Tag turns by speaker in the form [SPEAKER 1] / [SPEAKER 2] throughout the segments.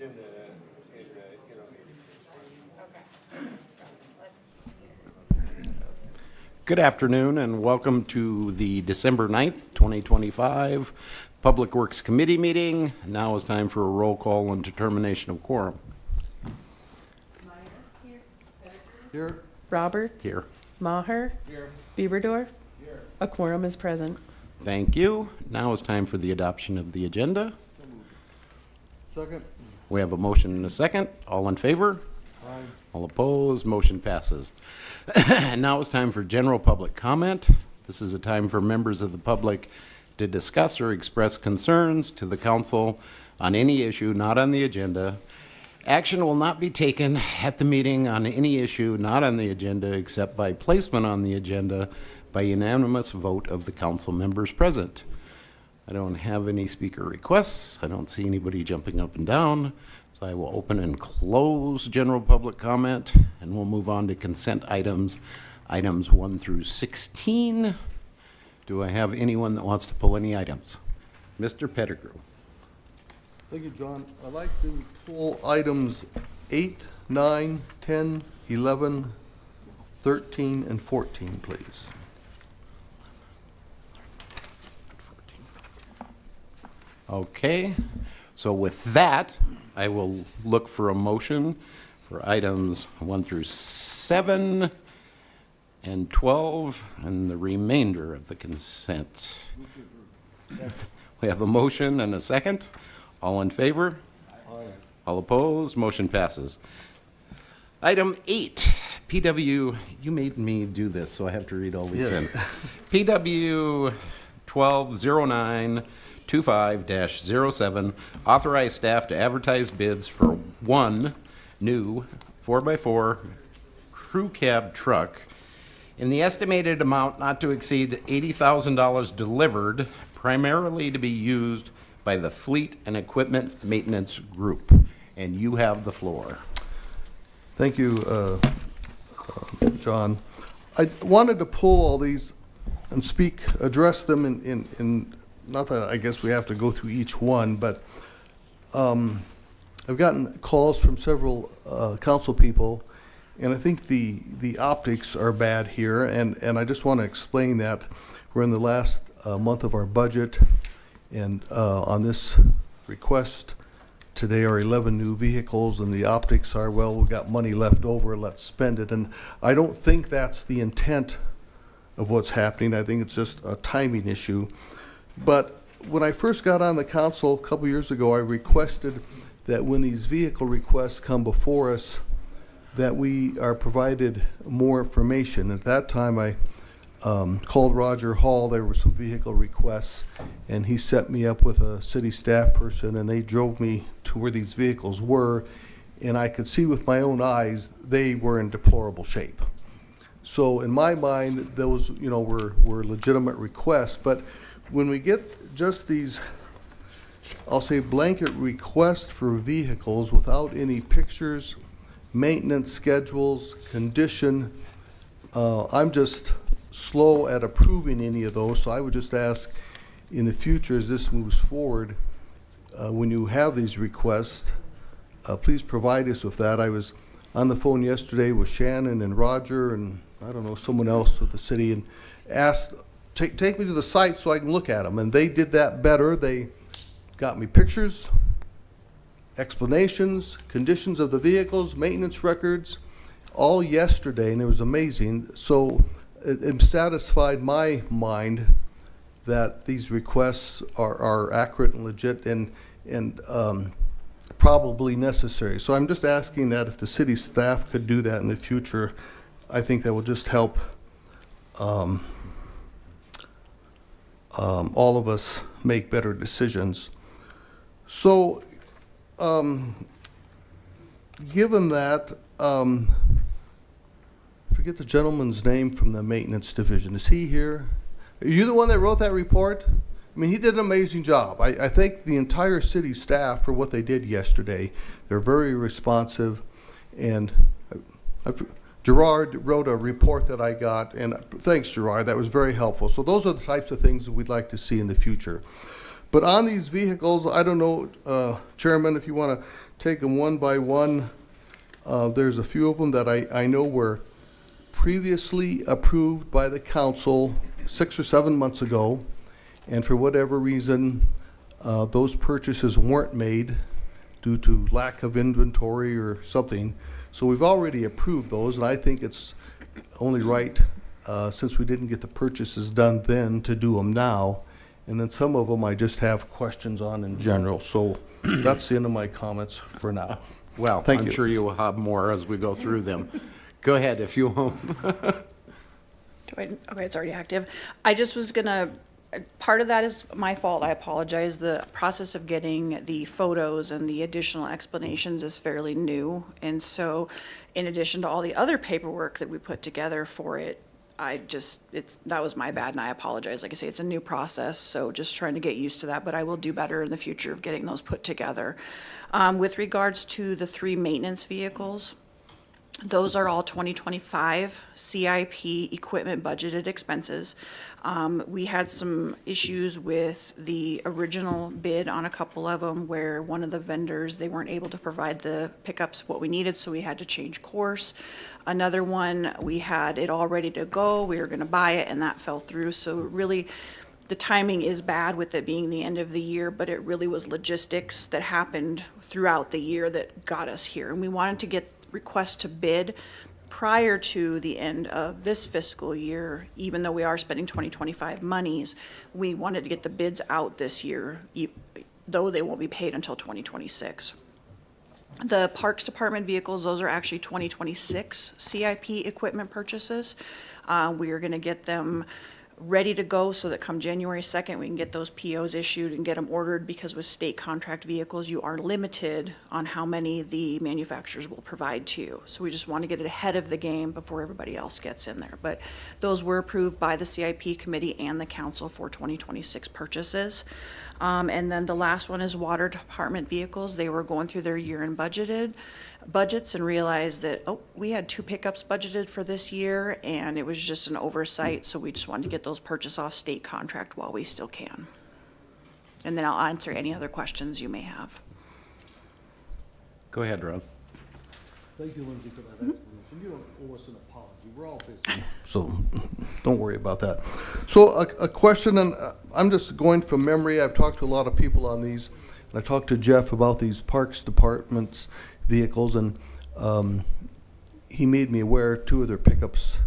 [SPEAKER 1] in the meeting.
[SPEAKER 2] Okay. Let's.
[SPEAKER 3] Good afternoon and welcome to the December 9th, 2025 Public Works Committee meeting. Now is time for a roll call and determination of quorum.
[SPEAKER 4] Here.
[SPEAKER 5] Roberts.
[SPEAKER 3] Here.
[SPEAKER 5] Maher.
[SPEAKER 4] Here.
[SPEAKER 5] Bieberdorf. A quorum is present.
[SPEAKER 3] Thank you. Now is time for the adoption of the agenda.
[SPEAKER 4] Second.
[SPEAKER 3] We have a motion and a second. All in favor?
[SPEAKER 4] Aye.
[SPEAKER 3] All opposed? Motion passes. And now it's time for general public comment. This is a time for members of the public to discuss or express concerns to the council on any issue not on the agenda. Action will not be taken at the meeting on any issue not on the agenda except by placement on the agenda by unanimous vote of the council members present. I don't have any speaker requests. I don't see anybody jumping up and down. So I will open and close general public comment, and we'll move on to consent items, items 1 through 16. Do I have anyone that wants to pull any items? Mr. Pettigrew.
[SPEAKER 4] Thank you, John. I'd like to pull items 8, 9, 10, 11, 13, and 14, please.
[SPEAKER 3] Okay, so with that, I will look for a motion for items 1 through 7 and 12 and the remainder of the consent. We have a motion and a second. All in favor?
[SPEAKER 4] Aye.
[SPEAKER 3] All opposed? Motion passes. Item 8, PW, you made me do this, so I have to read all these in.
[SPEAKER 4] Yes.
[SPEAKER 3] PW 120925-07, authorize staff to advertise bids for one new 4x4 crew cab truck in the estimated amount not to exceed $80,000 delivered, primarily to be used by the Fleet and Equipment Maintenance Group. And you have the floor.
[SPEAKER 4] Thank you, John. I wanted to pull all these and address them in not that I guess we have to go through each one, but I've gotten calls from several council people, and I think the optics are bad here, and I just want to explain that. We're in the last month of our budget, and on this request today are 11 new vehicles, and the optics are, well, we've got money left over, let's spend it. And I don't think that's the intent of what's happening. I think it's just a timing issue. But when I first got on the council a couple years ago, I requested that when these vehicle requests come before us, that we are provided more information. At that time, I called Roger Hall. There were some vehicle requests, and he set me up with a city staff person, and they drove me to where these vehicles were, and I could see with my own eyes they were in deplorable shape. So in my mind, those were legitimate requests. But when we get just these, I'll say, blanket requests for vehicles without any pictures, maintenance schedules, condition, I'm just slow at approving any of those. So I would just ask in the future, as this moves forward, when you have these requests, please provide us with that. I was on the phone yesterday with Shannon and Roger and I don't know, someone else with the city, and asked, take me to the site so I can look at them. And they did that better. They got me pictures, explanations, conditions of the vehicles, maintenance records, all yesterday, and it was amazing. So it satisfied my mind that these requests are accurate and legit and probably necessary. So I'm just asking that if the city staff could do that in the future, I think that will just help all of us make better decisions. So given that, forget the gentleman's name from the maintenance division. Is he here? Are you the one that wrote that report? I mean, he did an amazing job. I thank the entire city staff for what they did yesterday. They're very responsive, and Gerard wrote a report that I got, and thanks, Gerard. That was very helpful. So those are the types of things that we'd like to see in the future. But on these vehicles, I don't know, Chairman, if you want to take them one by one, there's a few of them that I know were previously approved by the council 6 or 7 months ago, and for whatever reason, those purchases weren't made due to lack of inventory or something. So we've already approved those, and I think it's only right, since we didn't get the purchases done then, to do them now. And then some of them I just have questions on in general. So that's the end of my comments for now.
[SPEAKER 3] Well,
[SPEAKER 4] Thank
[SPEAKER 3] I'm
[SPEAKER 4] you.
[SPEAKER 3] sure you will have more as we go through them. Go ahead if you won't.
[SPEAKER 6] Okay, it's already active. I just was gonna, part of that is my fault, I apologize. The process of getting the photos and the additional explanations is fairly new. And so, in addition to all the other paperwork that we put together for it, that was my bad and I apologize. Like I say, it's a new process, so just trying to get used to that, but I will do better in the future of getting those put together. With regards to the 3 maintenance vehicles, those are all 2025 CIP equipment budgeted expenses. We had some issues with the original bid on a couple of them where one of the vendors, they weren't able to provide the pickups what we needed, so we had to change course. Another one, we had it all ready to go, we were gonna buy it, and that fell through. So really, the timing is bad with it being the end of the year, but it really was logistics that happened throughout the year that got us here. And we wanted to get request to bid prior to the end of this fiscal year. Even though we are spending 2025 monies, we wanted to get the bids out this year, though they won't be paid until 2026. The Parks Department vehicles, those are actually 2026 CIP equipment purchases. We are gonna get them ready to go so that come January 2nd, we can get those POs issued and get them ordered, because with state contract vehicles, you are limited on how many the manufacturers will provide to you. So we just want to get it ahead of the game before everybody else gets in there. But those were approved by the CIP committee and the council for 2026 purchases. And then the last one is water department vehicles. They were going through their year-end budgets and realized that, oh, we had 2 pickups budgeted for this year and it was just an oversight. So we just wanted to get those purchased off state contract while we still can. And then I'll answer any other questions you may have.
[SPEAKER 3] Go ahead, Ron.
[SPEAKER 4] Thank you, Lindsay, for that explanation. You don't owe us an apology. We're all busy. So don't worry about that. So a question, and I'm just going from memory. I've talked to a lot of people on these, and I talked to Jeff about these Parks Department's vehicles, and he made me aware 2 of their pickups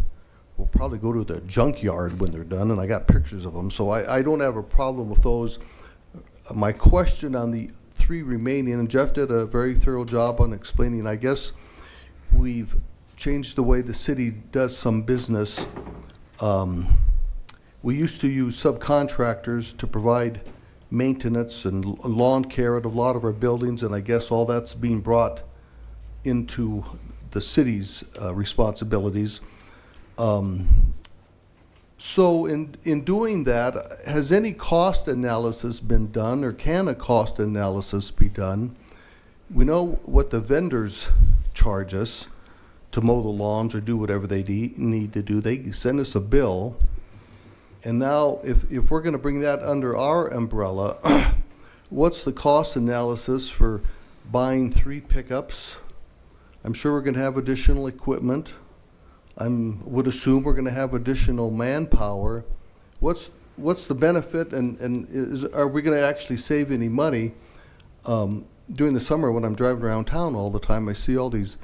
[SPEAKER 4] will probably go to the junkyard when they're done, and I got pictures of them. So I don't have a problem with those. My question on the 3 remaining, and Jeff did a very thorough job on explaining, I guess we've changed the way the city does some business. We used to use subcontractors to provide maintenance and lawn care at a lot of our buildings, and I guess all that's being brought into the city's responsibilities. So in doing that, has any cost analysis been done, or can a cost analysis be done? We know what the vendors charge us to mow the lawns or do whatever they need to do. They send us a bill. And now, if we're gonna bring that under our umbrella, what's the cost analysis for buying 3 pickups? I'm sure we're gonna have additional equipment. Would assume we're gonna have additional manpower. What's the benefit, and are we gonna actually save any money? During the summer, when I'm driving around town all the time, I see all these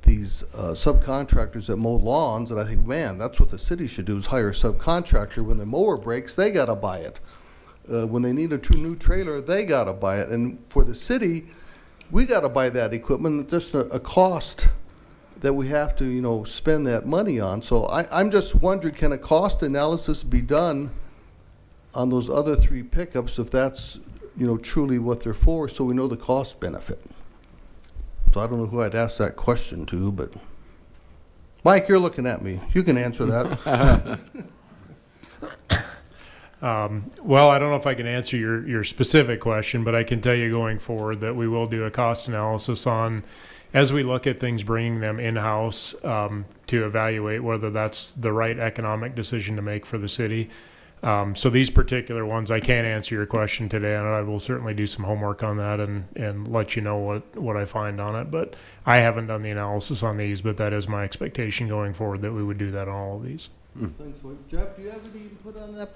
[SPEAKER 4] subcontractors that mow lawns, and I think, man, that's what the city should do, is hire a subcontractor. When the mower breaks, they gotta buy it. When they need a new trailer, they gotta buy it. And for the city, we gotta buy that equipment, just a cost that we have to, spend that money on. So I'm just wondering, can a cost analysis be done on those other 3 pickups, if that's, truly what they're for, so we know the cost benefit? So I don't know who I'd ask that question to, but Mike, you're looking at me. You can answer that.
[SPEAKER 7] Well, I don't know if I can answer your specific question, but I can tell you going forward that we will do a cost analysis on, as we look at things, bringing them in-house to evaluate whether that's the right economic decision to make for the city. So these particular ones, I can't answer your question today, and I will certainly do some homework on that and let you know what I find on it. But I haven't done the analysis on these, but that is my expectation going forward, that we would do that on all of these.
[SPEAKER 4] Thanks, Lloyd. Jeff, do you have any input on that?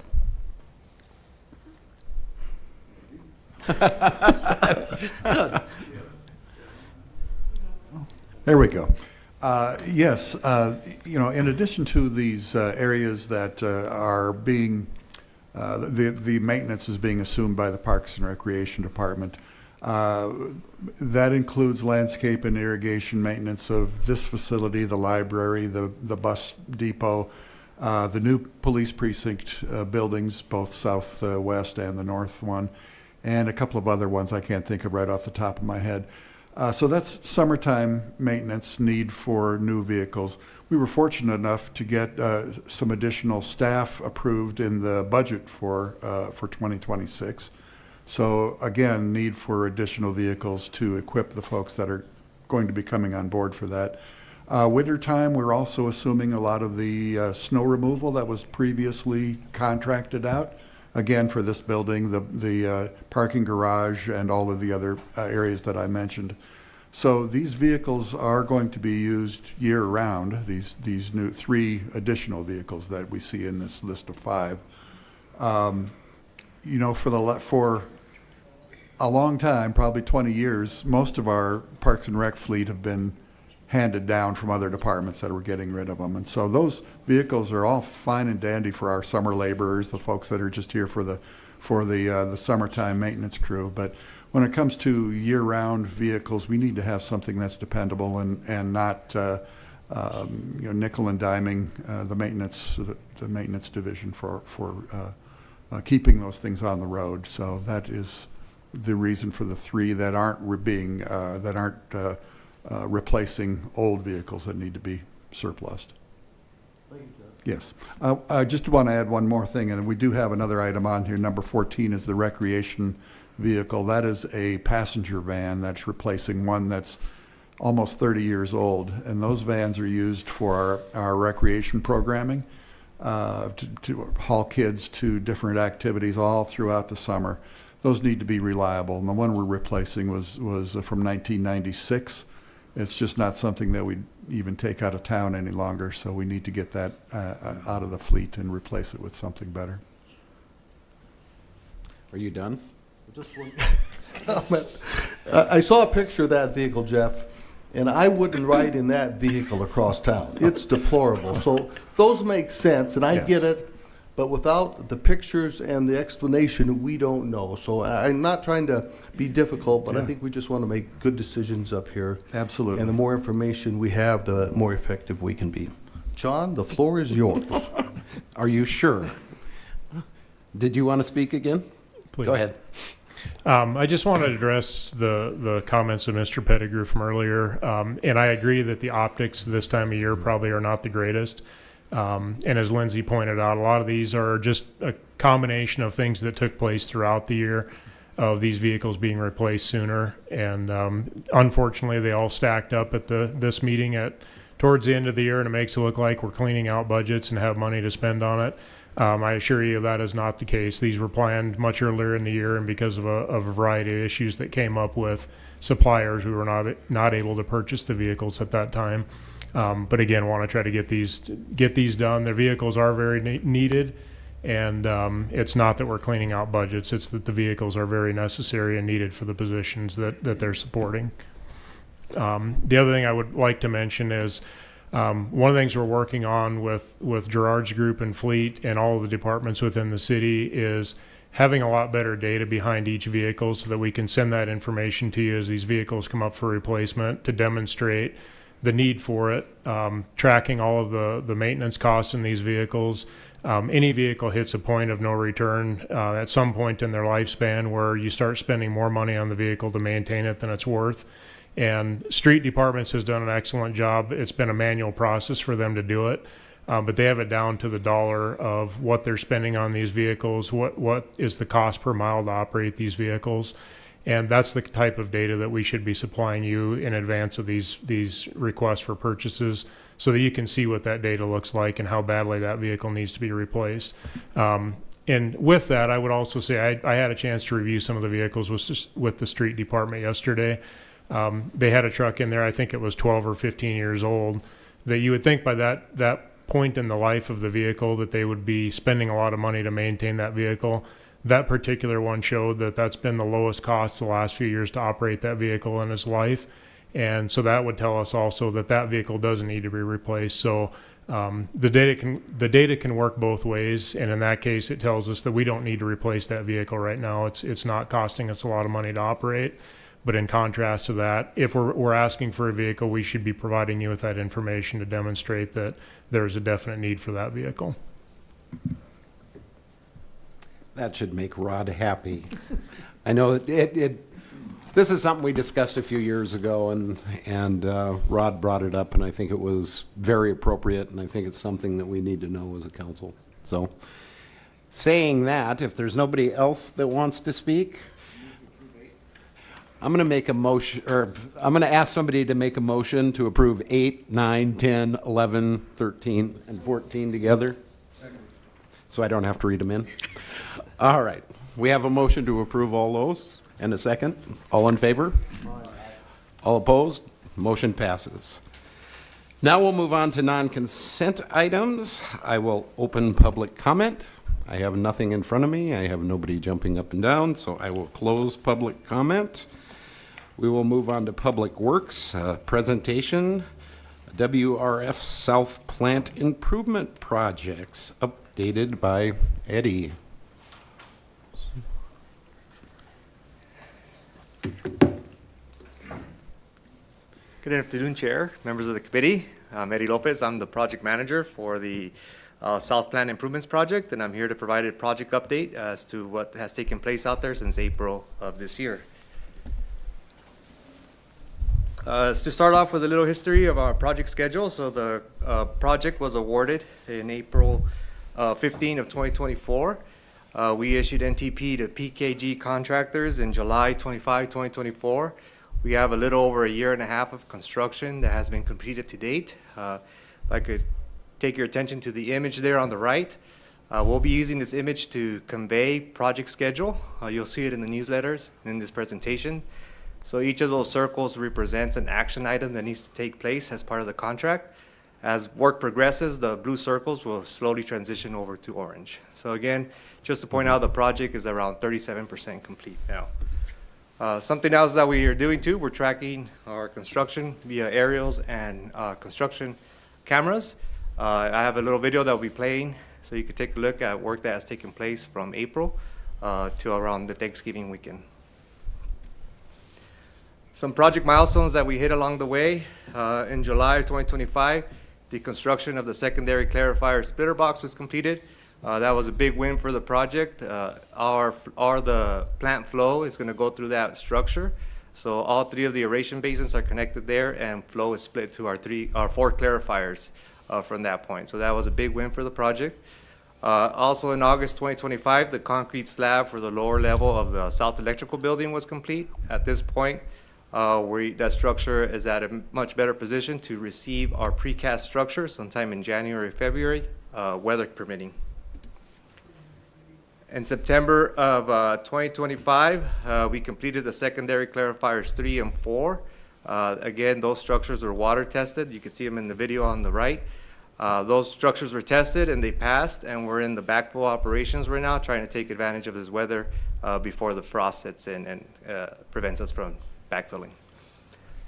[SPEAKER 8] There we go. Yes, in addition to these areas that are being, the maintenance is being assumed by the Parks and Recreation Department, that includes landscape and irrigation maintenance of this facility, the library, the bus depot, the new police precinct buildings, both southwest and the north one, and a couple of other ones I can't think of right off the top of my head. So that's summertime maintenance need for new vehicles. We were fortunate enough to get some additional staff approved in the budget for 2026. So again, need for additional vehicles to equip the folks that are going to be coming on board for that. Wintertime, we're also assuming a lot of the snow removal that was previously contracted out. Again, for this building, the parking garage and all of the other areas that I mentioned. So these vehicles are going to be used year-round, these new 3 additional vehicles that we see in this list of 5. For a long time, probably 20 years, most of our Parks and Rec fleet have been handed down from other departments that were getting rid of them. And so those vehicles are all fine and dandy for our summer laborers, the folks that are just here for the summertime maintenance crew. But when it comes to year-round vehicles, we need to have something that's dependable and not nickel and diming the maintenance division for keeping those things on the road. So that is the reason for the 3 that aren't replacing old vehicles that need to be surplused.
[SPEAKER 4] Thank you, Jeff.
[SPEAKER 8] Yes. I just want to add one more thing, and we do have another item on here. Number 14 is the recreation vehicle. That is a passenger van that's replacing one that's almost 30 years old. And those vans are used for our recreation programming, to haul kids to different activities all throughout the summer. Those need to be reliable. And the one we're replacing was from 1996. It's just not something that we even take out of town any longer, so we need to get that out of the fleet and replace it with something better.
[SPEAKER 3] Are you done?
[SPEAKER 4] Just one comment. I saw a picture of that vehicle, Jeff, and I wouldn't ride in that vehicle across town. It's deplorable. So those make sense, and I
[SPEAKER 8] Yes.
[SPEAKER 4] get it, but without the pictures and the explanation, we don't know. So I'm not trying to be difficult, but I
[SPEAKER 8] Yeah.
[SPEAKER 4] think we just want to make good decisions up here.
[SPEAKER 8] Absolutely.
[SPEAKER 4] And the more information we have, the more effective we can be. John, the floor is yours.
[SPEAKER 3] Are you sure? Did you want to speak again?
[SPEAKER 7] Please.
[SPEAKER 3] Go ahead.
[SPEAKER 7] I just want to address the comments of Mr. Pettigrew from earlier. And I agree that the optics this time of year probably are not the greatest. And as Lindsay pointed out, a lot of these are just a combination of things that took place throughout the year of these vehicles being replaced sooner. And unfortunately, they all stacked up at this meeting towards the end of the year, and it makes it look like we're cleaning out budgets and have money to spend on it. I assure you that is not the case. These were planned much earlier in the year, and because of a variety of issues that came up with suppliers, we were not able to purchase the vehicles at that time. But again, want to try to get these done. The vehicles are very needed, and it's not that we're cleaning out budgets. It's that the vehicles are very necessary and needed for the positions that they're supporting. The other thing I would like to mention is one of the things we're working on with Gerard's group and fleet and all of the departments within the city is having a lot better data behind each vehicle so that we can send that information to you as these vehicles come up for replacement to demonstrate the need for it, tracking all of the maintenance costs in these vehicles. Any vehicle hits a point of no return at some point in their lifespan where you start spending more money on the vehicle to maintain it than it's worth. And street departments has done an excellent job. It's been a manual process for them to do it, but they have it down to the dollar of what they're spending on these vehicles, what is the cost per mile to operate these vehicles. And that's the type of data that we should be supplying you in advance of these requests for purchases so that you can see what that data looks like and how badly that vehicle needs to be replaced. And with that, I would also say I had a chance to review some of the vehicles with the street department yesterday. They had a truck in there, I think it was 12 or 15 years old, that you would think by that point in the life of the vehicle that they would be spending a lot of money to maintain that vehicle. That particular one showed that that's been the lowest cost the last few years to operate that vehicle in its life. And so that would tell us also that that vehicle doesn't need to be replaced. So the data can work both ways, and in that case, it tells us that we don't need to replace that vehicle right now. It's not costing us a lot of money to operate. But in contrast to that, if we're asking for a vehicle, we should be providing you with that information to demonstrate that there's a definite need for that vehicle.
[SPEAKER 3] That should make Rod happy. I know this is something we discussed a few years ago, and Rod brought it up, and I think it was very appropriate, and I think it's something that we need to know as a council. So, saying that, if there's nobody else that wants to speak, I'm going to make a motion, or I'm going to ask somebody to make a motion to approve 8, 9, 10, 11, 13, and 14 together. So I don't have to read them in. All right. We have a motion to approve all those. And a second. All in favor? All opposed? Motion passes. Now we'll move on to non-consent items. I will open public comment. I have nothing in front of me. I have nobody jumping up and down, so I will close public comment. We will move on to Public Works presentation, WRF South Plant Improvement Projects, updated by Eddie.
[SPEAKER 9] Good afternoon, Chair, members of the committee. I'm Eddie Lopez. I'm the project manager for the South Plant Improvements Project, and I'm here to provide a project update as to what has taken place out there since April of this year. To start off with a little history of our project schedule. So the project was awarded in April 15 of 2024. We issued NTP to PKG contractors in July 25, 2024. We have a little over a year and a half of construction that has been completed to date. If I could take your attention to the image there on the right. We'll be using this image to convey project schedule. You'll see it in the newsletters and in this presentation. So each of those circles represents an action item that needs to take place as part of the contract. As work progresses, the blue circles will slowly transition over to orange. So again, just to point out, the project is around 37% complete now. Something else that we are doing too, we're tracking our construction via aerials and construction cameras. I have a little video that will be playing so you can take a look at work that has taken place from April to around the Thanksgiving weekend. Some project milestones that we hit along the way. In July of 2025, the construction of the secondary clarifier splitter box was completed. That was a big win for the project. The plant flow is going to go through that structure. So all three of the aeration basins are connected there, and flow is split to our four clarifiers from that point. So that was a big win for the project. Also in August 2025, the concrete slab for the lower level of the South Electrical Building was complete. At this point, that structure is at a much better position to receive our precast structure sometime in January, February, weather permitting. In September of 2025, we completed the secondary clarifiers 3 and 4. Again, those structures were water tested. You can see them in the video on the right. Those structures were tested and they passed, and we're in the backfill operations right now trying to take advantage of this weather before the frost sets in and prevents us from backfilling.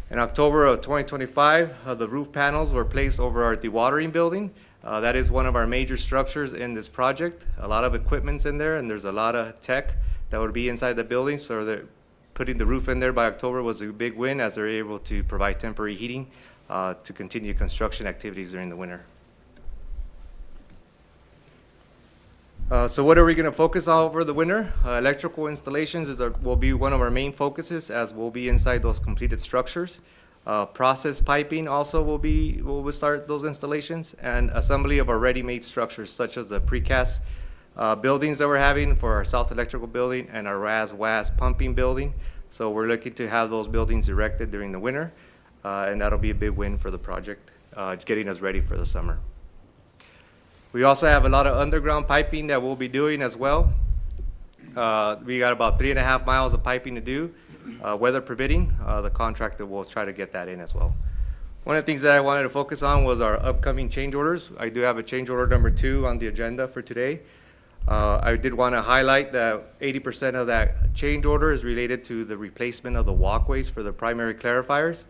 [SPEAKER 9] In October of 2025, the roof panels were placed over our dewatering building. That is one of our major structures in this project. A lot of equipment's in there, and there's a lot of tech that would be inside the building. So putting the roof in there by October was a big win, as they're able to provide temporary heating to continue construction activities during the winter. So what are we going to focus on over the winter? Electrical installations will be one of our main focuses, as we'll be inside those completed structures. Process piping also will start those installations, and assembly of our ready-made structures, such as the precast buildings that we're having for our South Electrical Building and our RAS-WAS pumping building. So we're looking to have those buildings erected during the winter, and that'll be a big win for the project, getting us ready for the summer. We also have a lot of underground piping that we'll be doing as well. We got about 3.5 miles of piping to do, weather permitting. The contractor will try to get that in as well. One of the things that I wanted to focus on was our upcoming change orders. I do have a change order number 2 on the agenda for today. I did want to highlight that 80% of that change order is related to the replacement of the walkways for the primary clarifiers.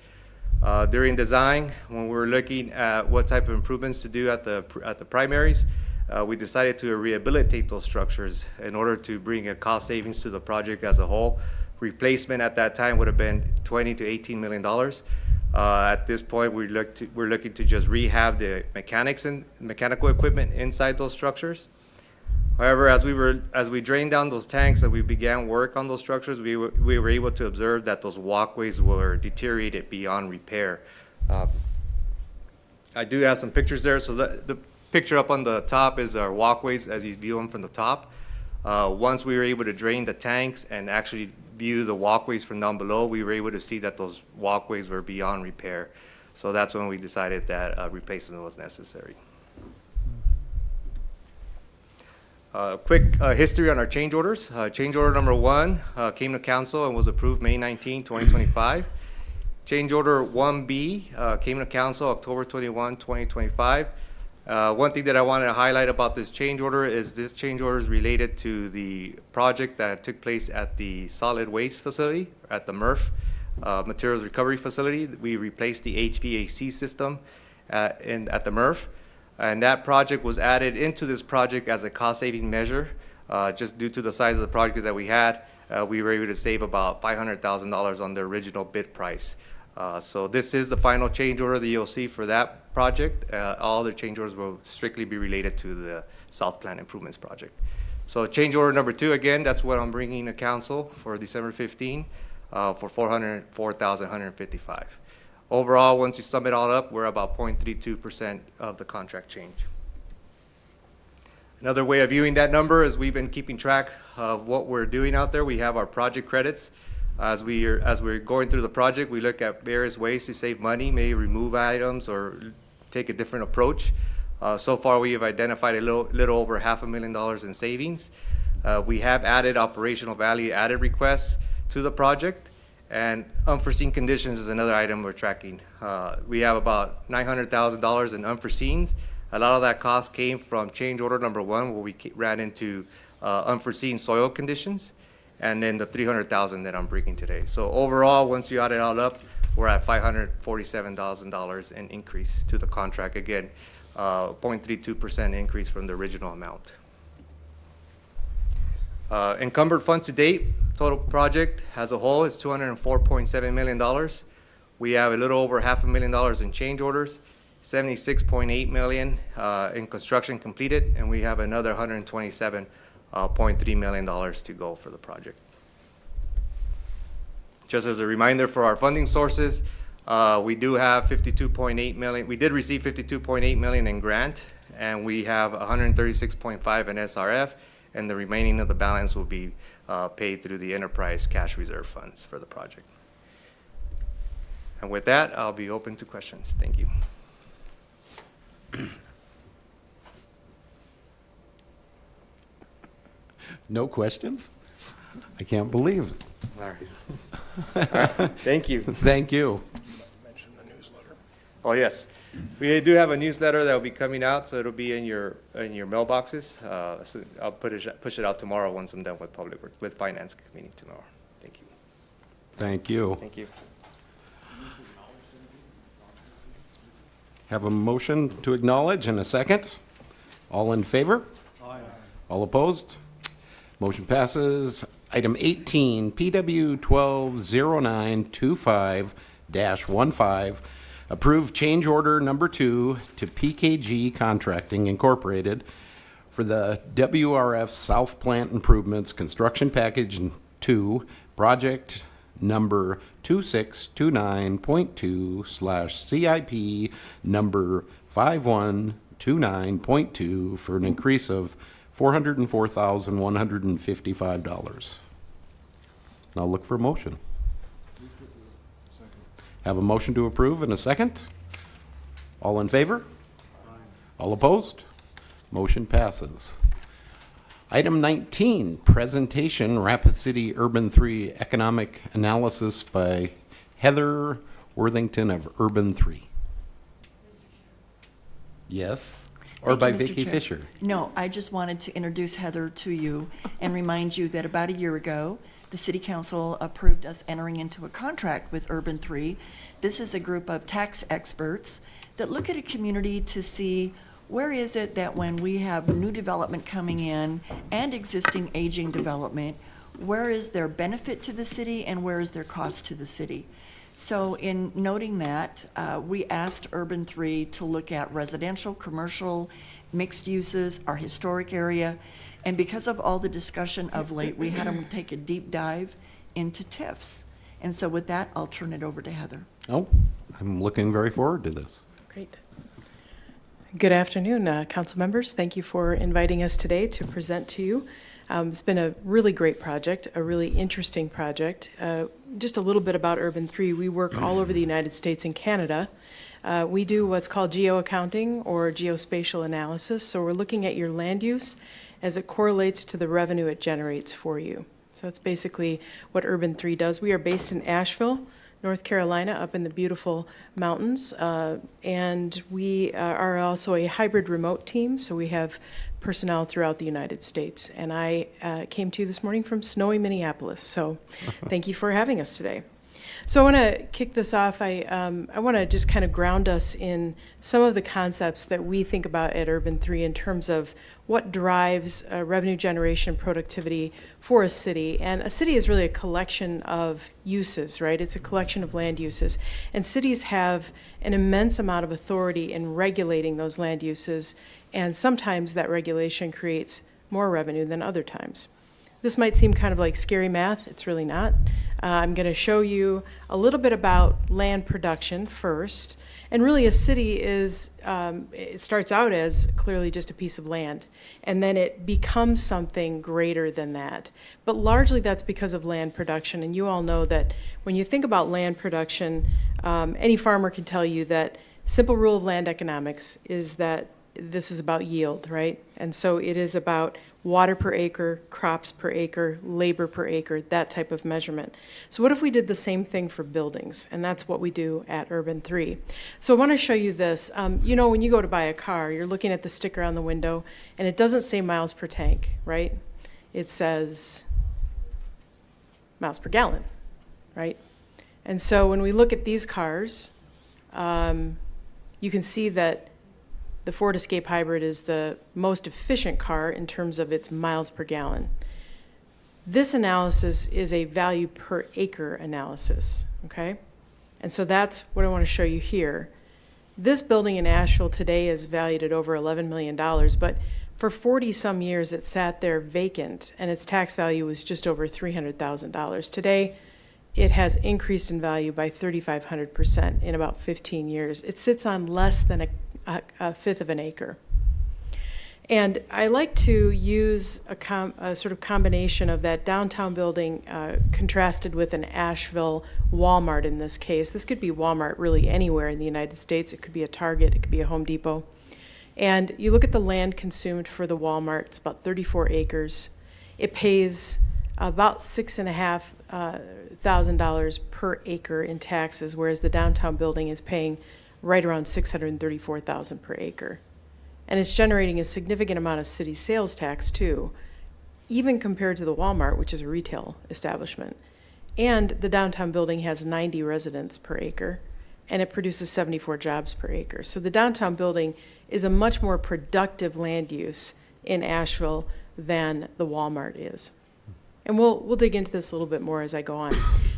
[SPEAKER 9] During design, when we were looking at what type of improvements to do at the primaries, we decided to rehabilitate those structures in order to bring a cost savings to the project as a whole. Replacement at that time would have been $20 to $18 million. At this point, we're looking to just rehab the mechanical equipment inside those structures. However, as we drained down those tanks and we began work on those structures, we were able to observe that those walkways were deteriorated beyond repair. I do have some pictures there. So the picture up on the top is our walkways as you view them from the top. Once we were able to drain the tanks and actually view the walkways from down below, we were able to see that those walkways were beyond repair. So that's when we decided that replacement was necessary. Quick history on our change orders. Change order number 1 came to council and was approved May 19, 2025. Change order 1B came to council October 21, 2025. One thing that I wanted to highlight about this change order is this change order is related to the project that took place at the solid waste facility, at the MRF, Materials Recovery Facility. We replaced the HVAC system at the MRF. And that project was added into this project as a cost-saving measure. Just due to the size of the project that we had, we were able to save about $500,000 on the original bid price. So this is the final change order that you'll see for that project. All the change orders will strictly be related to the South Plant Improvements Project. So change order number 2, again, that's what I'm bringing to council for December 15 for $404,155. Overall, once you sum it all up, we're about 0.32% of the contract change. Another way of viewing that number is we've been keeping track of what we're doing out there. We have our project credits. As we're going through the project, we look at various ways to save money, maybe remove items or take a different approach. So far, we have identified a little over $500,000 in savings. We have added operational value added requests to the project. And unforeseen conditions is another item we're tracking. We have about $900,000 in unforeseens. A lot of that cost came from change order number 1, where we ran into unforeseen soil conditions, and then the $300,000 that I'm bringing today. So overall, once you add it all up, we're at $547,000 in increase to the contract. Again, 0.32% increase from the original amount. Encumbered funds to date, total project as a whole is $204.7 million. We have a little over $500,000 in change orders, $76.8 million in construction completed, and we have another $127.3 million to go for the project. Just as a reminder for our funding sources, we do have $52.8 million. We did receive $52.8 million in grant, and we have $136.5 in SRF. And the remaining of the balance will be paid through the enterprise cash reserve funds for the project. And with that, I'll be open to questions. Thank you.
[SPEAKER 3] No questions? I can't believe it.
[SPEAKER 9] All right. Thank you.
[SPEAKER 3] Thank you.
[SPEAKER 1] Mention the newsletter.
[SPEAKER 9] Oh, yes. We do have a newsletter that will be coming out, so it'll be in your mailboxes. So I'll push it out tomorrow once I'm done with public work, with finance committee tomorrow. Thank you.
[SPEAKER 3] Thank you.
[SPEAKER 9] Thank you.
[SPEAKER 3] Have a motion to acknowledge and a second. All in favor? Aye. All opposed? Motion passes. Item 18, PW 120925-15, approve change order number 2 to PKG Contracting Incorporated for the WRF South Plant Improvements Construction Package 2, project number 2629.2/CIP number 5129.2 for an increase of $404,155. Now look for a motion. Have a motion to approve and a second. All in favor? All opposed? Motion passes. Item 19, presentation, Rapid City Urban 3 Economic Analysis by Heather Worthington of Urban 3. Yes? Or
[SPEAKER 10] Thank
[SPEAKER 3] by
[SPEAKER 10] you, Mr.
[SPEAKER 3] Vicki
[SPEAKER 10] Chair.
[SPEAKER 3] Fisher?
[SPEAKER 10] No, I just wanted to introduce Heather to you and remind you that about a year ago, the City Council approved us entering into a contract with Urban 3. This is a group of tax experts that look at a community to see where is it that when we have new development coming in and existing aging development, where is their benefit to the city and where is their cost to the city? So in noting that, we asked Urban 3 to look at residential, commercial, mixed uses, our historic area, and because of all the discussion of late, we had them take a deep dive into TIFs. And so with that, I'll turn it over to Heather.
[SPEAKER 3] Oh, I'm looking very forward to this.
[SPEAKER 5] Great. Good afternoon, council members. Thank you for inviting us today to present to you. It's been a really great project, a really interesting project. Just a little bit about Urban 3. We work all over the United States and Canada. We do what's called geoaccounting or geospatial analysis. So we're looking at your land use as it correlates to the revenue it generates for you. So that's basically what Urban 3 does. We are based in Asheville, North Carolina, up in the beautiful mountains. And we are also a hybrid remote team, so we have personnel throughout the United States. And I came to you this morning from snowy Minneapolis, so thank you for having us today. So I want to kick this off. I want to just kind of ground us in some of the concepts that we think about at Urban 3 in terms of what drives revenue generation and productivity for a city. And a city is really a collection of uses, right? It's a collection of land uses. And cities have an immense amount of authority in regulating those land uses, and sometimes that regulation creates more revenue than other times. This might seem kind of like scary math. It's really not. I'm going to show you a little bit about land production first. And really a city is, it starts out as clearly just a piece of land, and then it becomes something greater than that. But largely that's because of land production. And you all know that when you think about land production, any farmer can tell you that simple rule of land economics is that this is about yield, right? And so it is about water per acre, crops per acre, labor per acre, that type of measurement. So what if we did the same thing for buildings? And that's what we do at Urban 3. So I want to show you this. You know, when you go to buy a car, you're looking at the sticker on the window, and it doesn't say miles per tank, right? It says miles per gallon, right? And so when we look at these cars, you can see that the Ford Escape Hybrid is the most efficient car in terms of its miles per gallon. This analysis is a value per acre analysis, okay? And so that's what I want to show you here. This building in Asheville today is valued at over $11 million, but for 40-some years it sat there vacant, and its tax value was just over $300,000. Today, it has increased in value by 3,500% in about 15 years. It sits on less than a fifth of an acre. And I like to use a sort of combination of that downtown building contrasted with an Asheville Walmart in this case. This could be Walmart really anywhere in the United States. It could be a Target, it could be a Home Depot. And you look at the land consumed for the Walmart, it's about 34 acres. It pays about $6,500 per acre in taxes, whereas the downtown building is paying right around $634,000 per acre. And it's generating a significant amount of city sales tax too, even compared to the Walmart, which is a retail establishment. And the downtown building has 90 residents per acre, and it produces 74 jobs per acre. So the downtown building is a much more productive land use in Asheville than the Walmart is. And we'll dig into this a little bit more as I go on.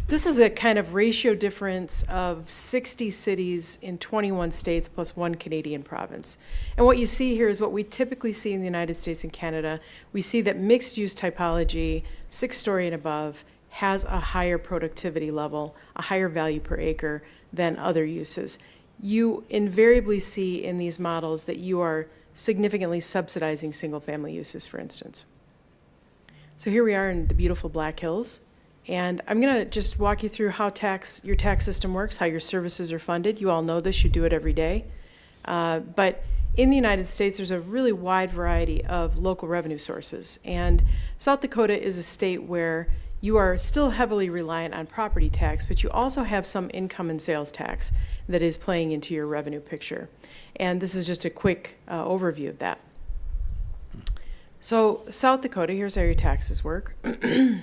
[SPEAKER 5] This is a kind of ratio difference of 60 cities in 21 states plus one Canadian province. And what you see here is what we typically see in the United States and Canada. We see that mixed-use typology, 6-story and above, has a higher productivity level, a higher value per acre than other uses. You invariably see in these models that you are significantly subsidizing single-family uses, for instance. So here we are in the beautiful Black Hills, and I'm going to just walk you through how your tax system works, how your services are funded. You all know this, you do it every day. But in the United States, there's a really wide variety of local revenue sources. And South Dakota is a state where you are still heavily reliant on property tax, but you also have some income and sales tax that is playing into your revenue picture. And this is just a quick overview of that. So South Dakota, here's how your taxes work. This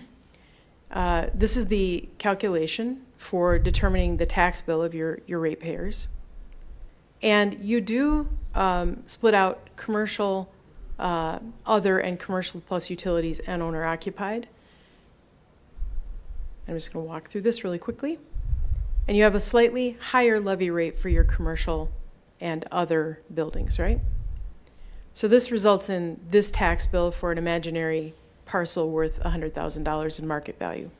[SPEAKER 5] is the calculation for determining the tax bill of your ratepayers. And you do split out commercial, other, and commercial plus utilities and owner occupied. I'm just going to walk through this really quickly. And you have a slightly higher levy rate for your commercial and other buildings, right? So this results in this tax bill for an imaginary parcel worth $100,000 in market value.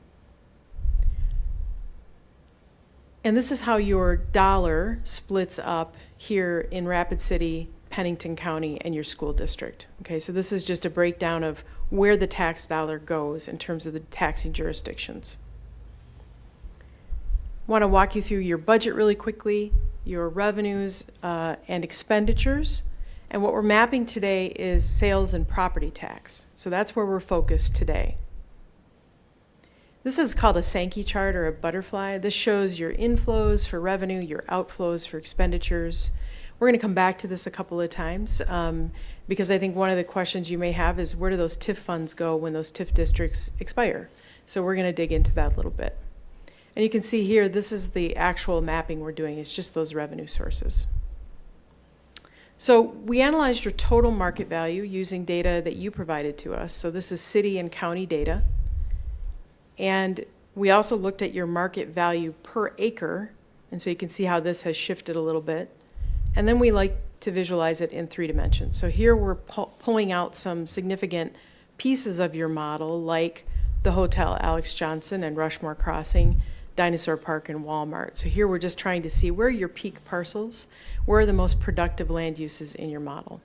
[SPEAKER 5] And this is how your dollar splits up here in Rapid City, Pennington County, and your school district. Okay, so this is just a breakdown of where the tax dollar goes in terms of the taxing jurisdictions. Want to walk you through your budget really quickly, your revenues and expenditures. And what we're mapping today is sales and property tax. So that's where we're focused today. This is called a Sankey chart or a butterfly. This shows your inflows for revenue, your outflows for expenditures. We're going to come back to this a couple of times because I think one of the questions you may have is where do those TIF funds go when those TIF districts expire? So we're going to dig into that a little bit. And you can see here, this is the actual mapping we're doing. It's just those revenue sources. So we analyzed your total market value using data that you provided to us. So this is city and county data. And we also looked at your market value per acre. And so you can see how this has shifted a little bit. And then we like to visualize it in 3 dimensions. So here we're pulling out some significant pieces of your model, like the Hotel Alex Johnson and Rushmore Crossing, Dinosaur Park, and Walmart. So here we're just trying to see where are your peak parcels, where are the most productive land uses in your model.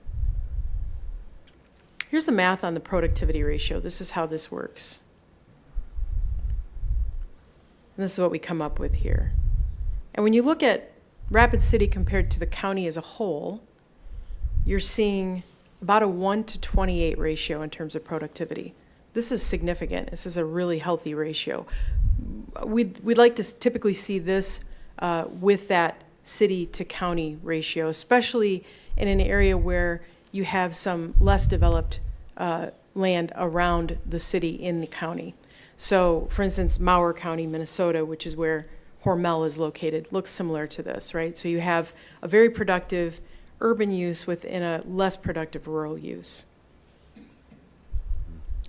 [SPEAKER 5] Here's the math on the productivity ratio. This is how this works. And this is what we come up with here. And when you look at Rapid City compared to the county as a whole, you're seeing about a 1 to 28 ratio in terms of productivity. This is significant. This is a really healthy ratio. We'd like to typically see this with that city to county ratio, especially in an area where you have some less developed land around the city in the county. So, for instance, Mower County, Minnesota, which is where Hormel is located, looks similar to this, right? So you have a very productive urban use within a less productive rural use.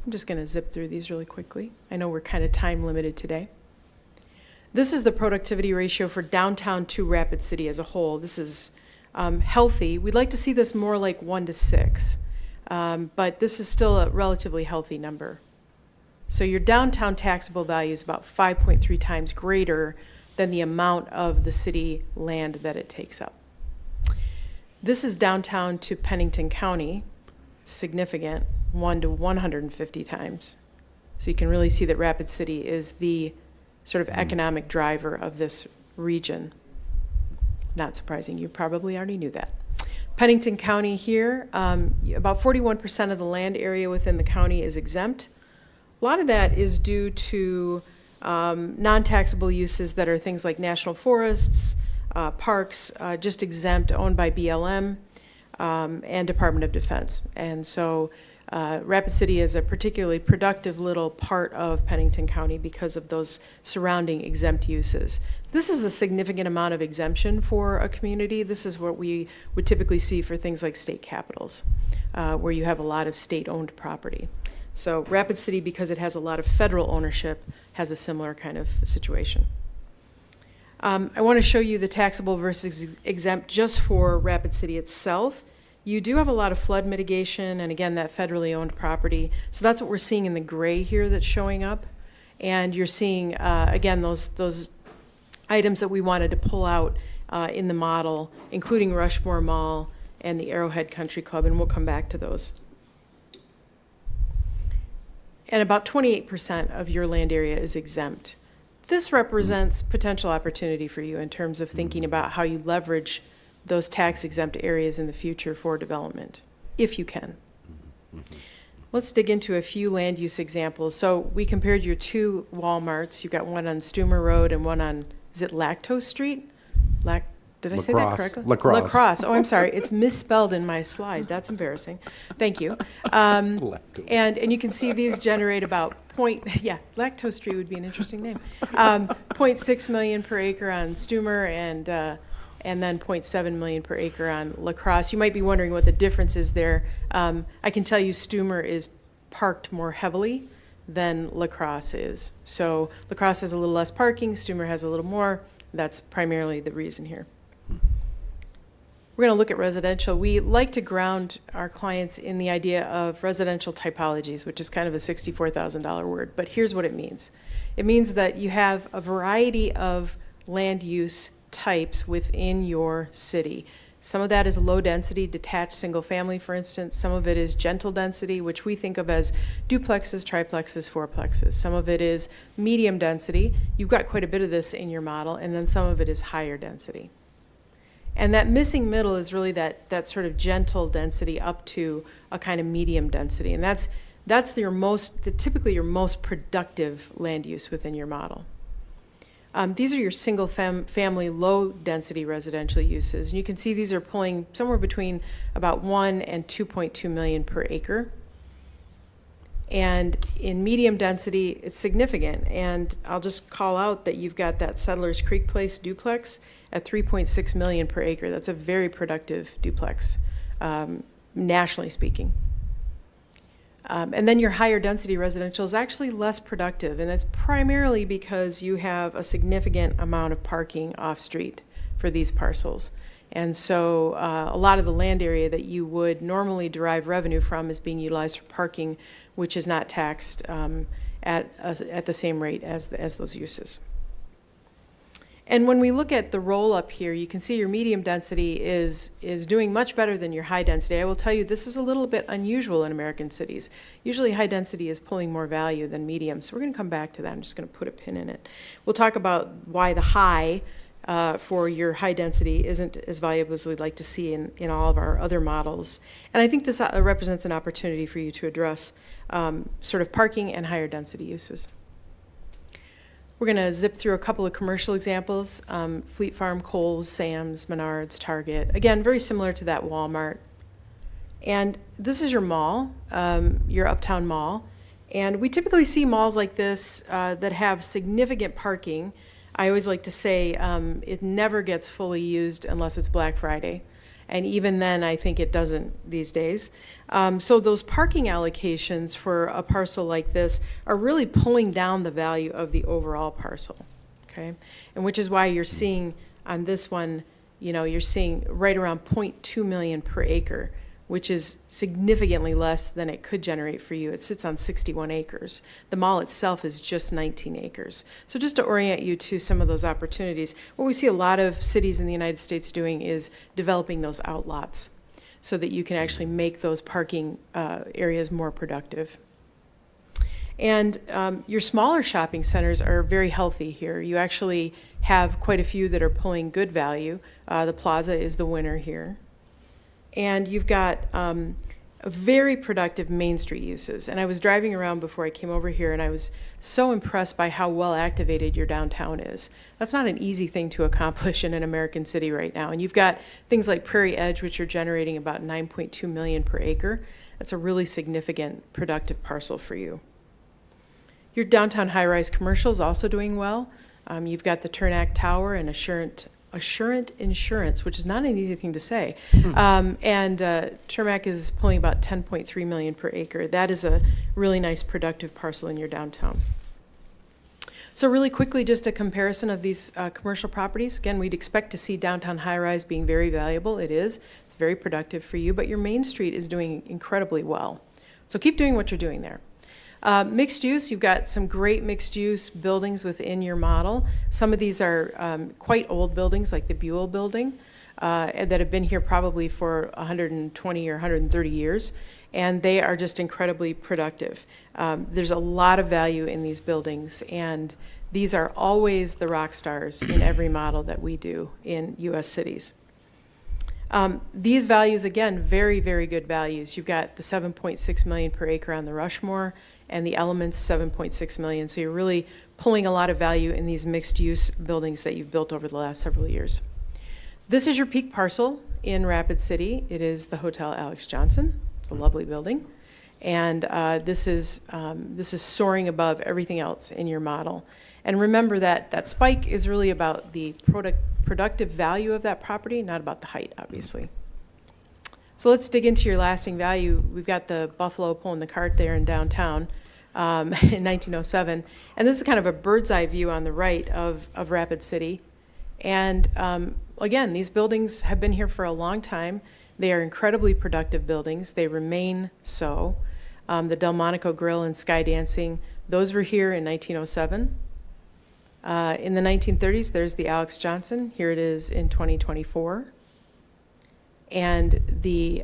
[SPEAKER 5] I'm just going to zip through these really quickly. I know we're kind of time limited today. This is the productivity ratio for downtown to Rapid City as a whole. This is healthy. We'd like to see this more like 1 to 6, but this is still a relatively healthy number. So your downtown taxable value is about 5.3 times greater than the amount of the city land that it takes up. This is downtown to Pennington County. It's significant, 1 to 150 times. So you can really see that Rapid City is the sort of economic driver of this region. Not surprising, you probably already knew that. Pennington County here, about 41% of the land area within the county is exempt. A lot of that is due to non-taxable uses that are things like national forests, parks, just exempt, owned by BLM and Department of Defense. And so Rapid City is a particularly productive little part of Pennington County because of those surrounding exempt uses. This is a significant amount of exemption for a community. This is what we would typically see for things like state capitals, where you have a lot of state-owned property. So Rapid City, because it has a lot of federal ownership, has a similar kind of situation. I want to show you the taxable versus exempt just for Rapid City itself. You do have a lot of flood mitigation and, again, that federally owned property. So that's what we're seeing in the gray here that's showing up. And you're seeing, again, those items that we wanted to pull out in the model, including Rushmore Mall and the Arrowhead Country Club, and we'll come back to those. And about 28% of your land area is exempt. This represents potential opportunity for you in terms of thinking about how you leverage those tax exempt areas in the future for development, if you can. Let's dig into a few land use examples. So we compared your two Walmarts. You've got one on Stumer Road and one on, is it Lactose Street? Did I say that
[SPEAKER 3] Lacrosse.
[SPEAKER 5] correctly?
[SPEAKER 3] Lacrosse.
[SPEAKER 5] Lacrosse. Oh, I'm sorry. It's misspelled in my slide. That's embarrassing. Thank you. And you can see these generate about Lactose Street would be an interesting name. 0.6 million per acre on Stumer and then 0.7 million per acre on Lacrosse. You might be wondering what the difference is there. I can tell you Stumer is parked more heavily than Lacrosse is. So Lacrosse has a little less parking, Stumer has a little more. That's primarily the reason here. We're going to look at residential. We like to ground our clients in the idea of residential typologies, which is kind of a $64,000 word, but here's what it means. It means that you have a variety of land use types within your city. Some of that is low density, detached single family, for instance. Some of it is gentle density, which we think of as duplexes, triplexes, fourplexes. Some of it is medium density. You've got quite a bit of this in your model, and then some of it is higher density. And that missing middle is really that sort of gentle density up to a kind of medium density. And that's typically your most productive land use within your model. These are your single family low density residential uses. And you can see these are pulling somewhere between about 1 and 2.2 million per acre. And in medium density, it's significant. And I'll just call out that you've got that Settlers Creek Place duplex at 3.6 million per acre. That's a very productive duplex, nationally speaking. And then your higher density residential is actually less productive, and that's primarily because you have a significant amount of parking off-street for these parcels. And so a lot of the land area that you would normally derive revenue from is being utilized for parking, which is not taxed at the same rate as those uses. And when we look at the roll up here, you can see your medium density is doing much better than your high density. I will tell you this is a little bit unusual in American cities. Usually high density is pulling more value than medium. So we're going to come back to that. I'm just going to put a pin in it. We'll talk about why the high for your high density isn't as valuable as we'd like to see in all of our other models. And I think this represents an opportunity for you to address sort of parking and higher density uses. We're going to zip through a couple of commercial examples. Fleet Farm, Kohl's, Sam's, Menards, Target. Again, very similar to that Walmart. And this is your mall, your uptown mall. And we typically see malls like this that have significant parking. I always like to say it never gets fully used unless it's Black Friday. And even then, I think it doesn't these days. So those parking allocations for a parcel like this are really pulling down the value of the overall parcel, okay? And which is why you're seeing on this one, you're seeing right around 0.2 million per acre, which is significantly less than it could generate for you. It sits on 61 acres. The mall itself is just 19 acres. So just to orient you to some of those opportunities, what we see a lot of cities in the United States doing is developing those outlots so that you can actually make those parking areas more productive. And your smaller shopping centers are very healthy here. You actually have quite a few that are pulling good value. The Plaza is the winner here. And you've got very productive Main Street uses. And I was driving around before I came over here, and I was so impressed by how well activated your downtown is. That's not an easy thing to accomplish in an American city right now. And you've got things like Prairie Edge, which are generating about 9.2 million per acre. That's a really significant productive parcel for you. Your downtown high-rise commercial is also doing well. You've got the Turnack Tower and Assurant Insurance, which is not an easy thing to say. And Turnack is pulling about 10.3 million per acre. That is a really nice productive parcel in your downtown. So really quickly, just a comparison of these commercial properties. Again, we'd expect to see downtown high-rise being very valuable. It is. It's very productive for you, but your Main Street is doing incredibly well. So keep doing what you're doing there. Mixed use, you've got some great mixed use buildings within your model. Some of these are quite old buildings, like the Buell building, that have been here probably for 120 or 130 years, and they are just incredibly productive. There's a lot of value in these buildings, and these are always the rock stars in every model that we do in U.S. cities. These values, again, very, very good values. You've got the 7.6 million per acre on the Rushmore, and the Elements 7.6 million. So you're really pulling a lot of value in these mixed-use buildings that you've built over the last several years. This is your peak parcel in Rapid City. It is the Hotel Alex Johnson. It's a lovely building. And this is soaring above everything else in your model. And remember that that spike is really about the productive value of that property, not about the height, obviously. So let's dig into your lasting value. We've got the buffalo pulling the cart there in downtown in 1907. And this is kind of a bird's eye view on the right of Rapid City. And again, these buildings have been here for a long time. They are incredibly productive buildings. They remain so. The Delmonico Grill and Sky Dancing, those were here in 1907. In the 1930s, there's the Alex Johnson. Here it is in 2024. And the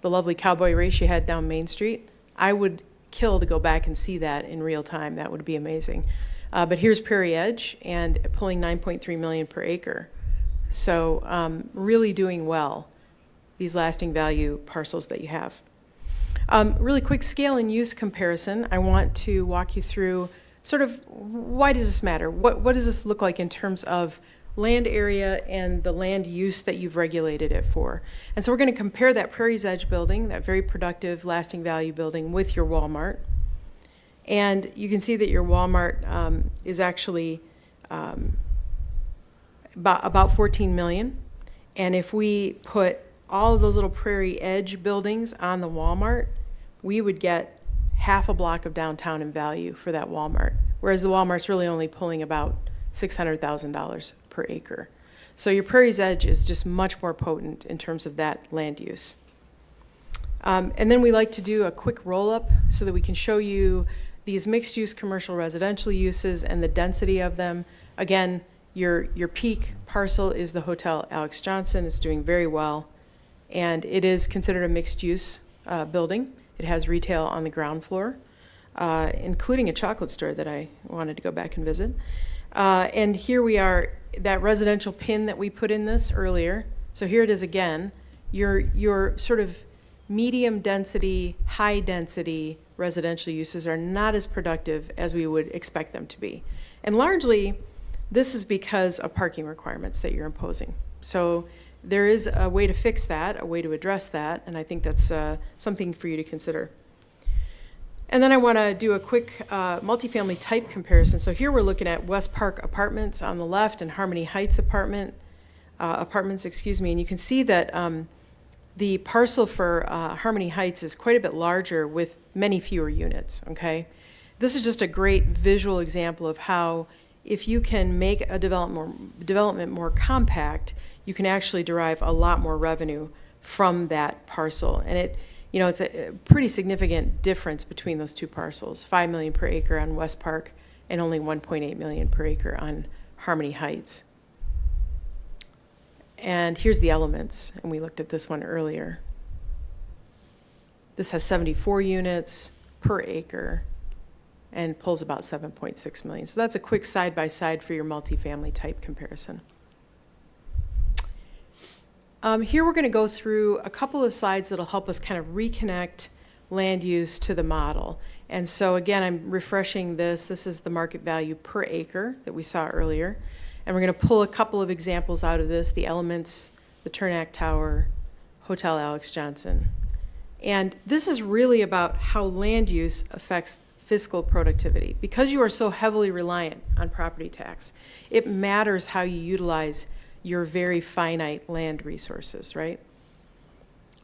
[SPEAKER 5] lovely cowboy race you had down Main Street, I would kill to go back and see that in real time. That would be amazing. But here's Prairie Edge and pulling 9.3 million per acre. So really doing well, these lasting value parcels that you have. Really quick scale and use comparison. I want to walk you through sort of why does this matter? What does this look like in terms of land area and the land use that you've regulated it for? And so we're going to compare that Prairie's Edge building, that very productive lasting value building, with your Walmart. And you can see that your Walmart is actually about 14 million. And if we put all of those little Prairie Edge buildings on the Walmart, we would get half a block of downtown in value for that Walmart, whereas the Walmart's really only pulling about $600,000 per acre. So your Prairie's Edge is just much more potent in terms of that land use. And then we like to do a quick roll-up so that we can show you these mixed-use commercial residential uses and the density of them. Again, your peak parcel is the Hotel Alex Johnson. It's doing very well, and it is considered a mixed-use building. It has retail on the ground floor, including a chocolate store that I wanted to go back and visit. And here we are, that residential pin that we put in this earlier. So here it is again. Your sort of medium density, high density residential uses are not as productive as we would expect them to be. And largely, this is because of parking requirements that you're imposing. So there is a way to fix that, a way to address that, and I think that's something for you to consider. And then I want to do a quick multifamily type comparison. So here we're looking at West Park Apartments on the left and Harmony Heights Apartments, and you can see that the parcel for Harmony Heights is quite a bit larger with many fewer units, okay? This is just a great visual example of how if you can make a development more compact, you can actually derive a lot more revenue from that parcel. And it's a pretty significant difference between those two parcels, 5 million per acre on West Park and only 1.8 million per acre on Harmony Heights. And here's the Elements, and we looked at this one earlier. This has 74 units per acre and pulls about 7.6 million. So that's a quick side-by-side for your multifamily type comparison. Here we're going to go through a couple of slides that'll help us kind of reconnect land use to the model. And so again, I'm refreshing this. This is the market value per acre that we saw earlier. And we're going to pull a couple of examples out of this, the Elements, the Turnack Tower, Hotel Alex Johnson. And this is really about how land use affects fiscal productivity. Because you are so heavily reliant on property tax, it matters how you utilize your very finite land resources, right?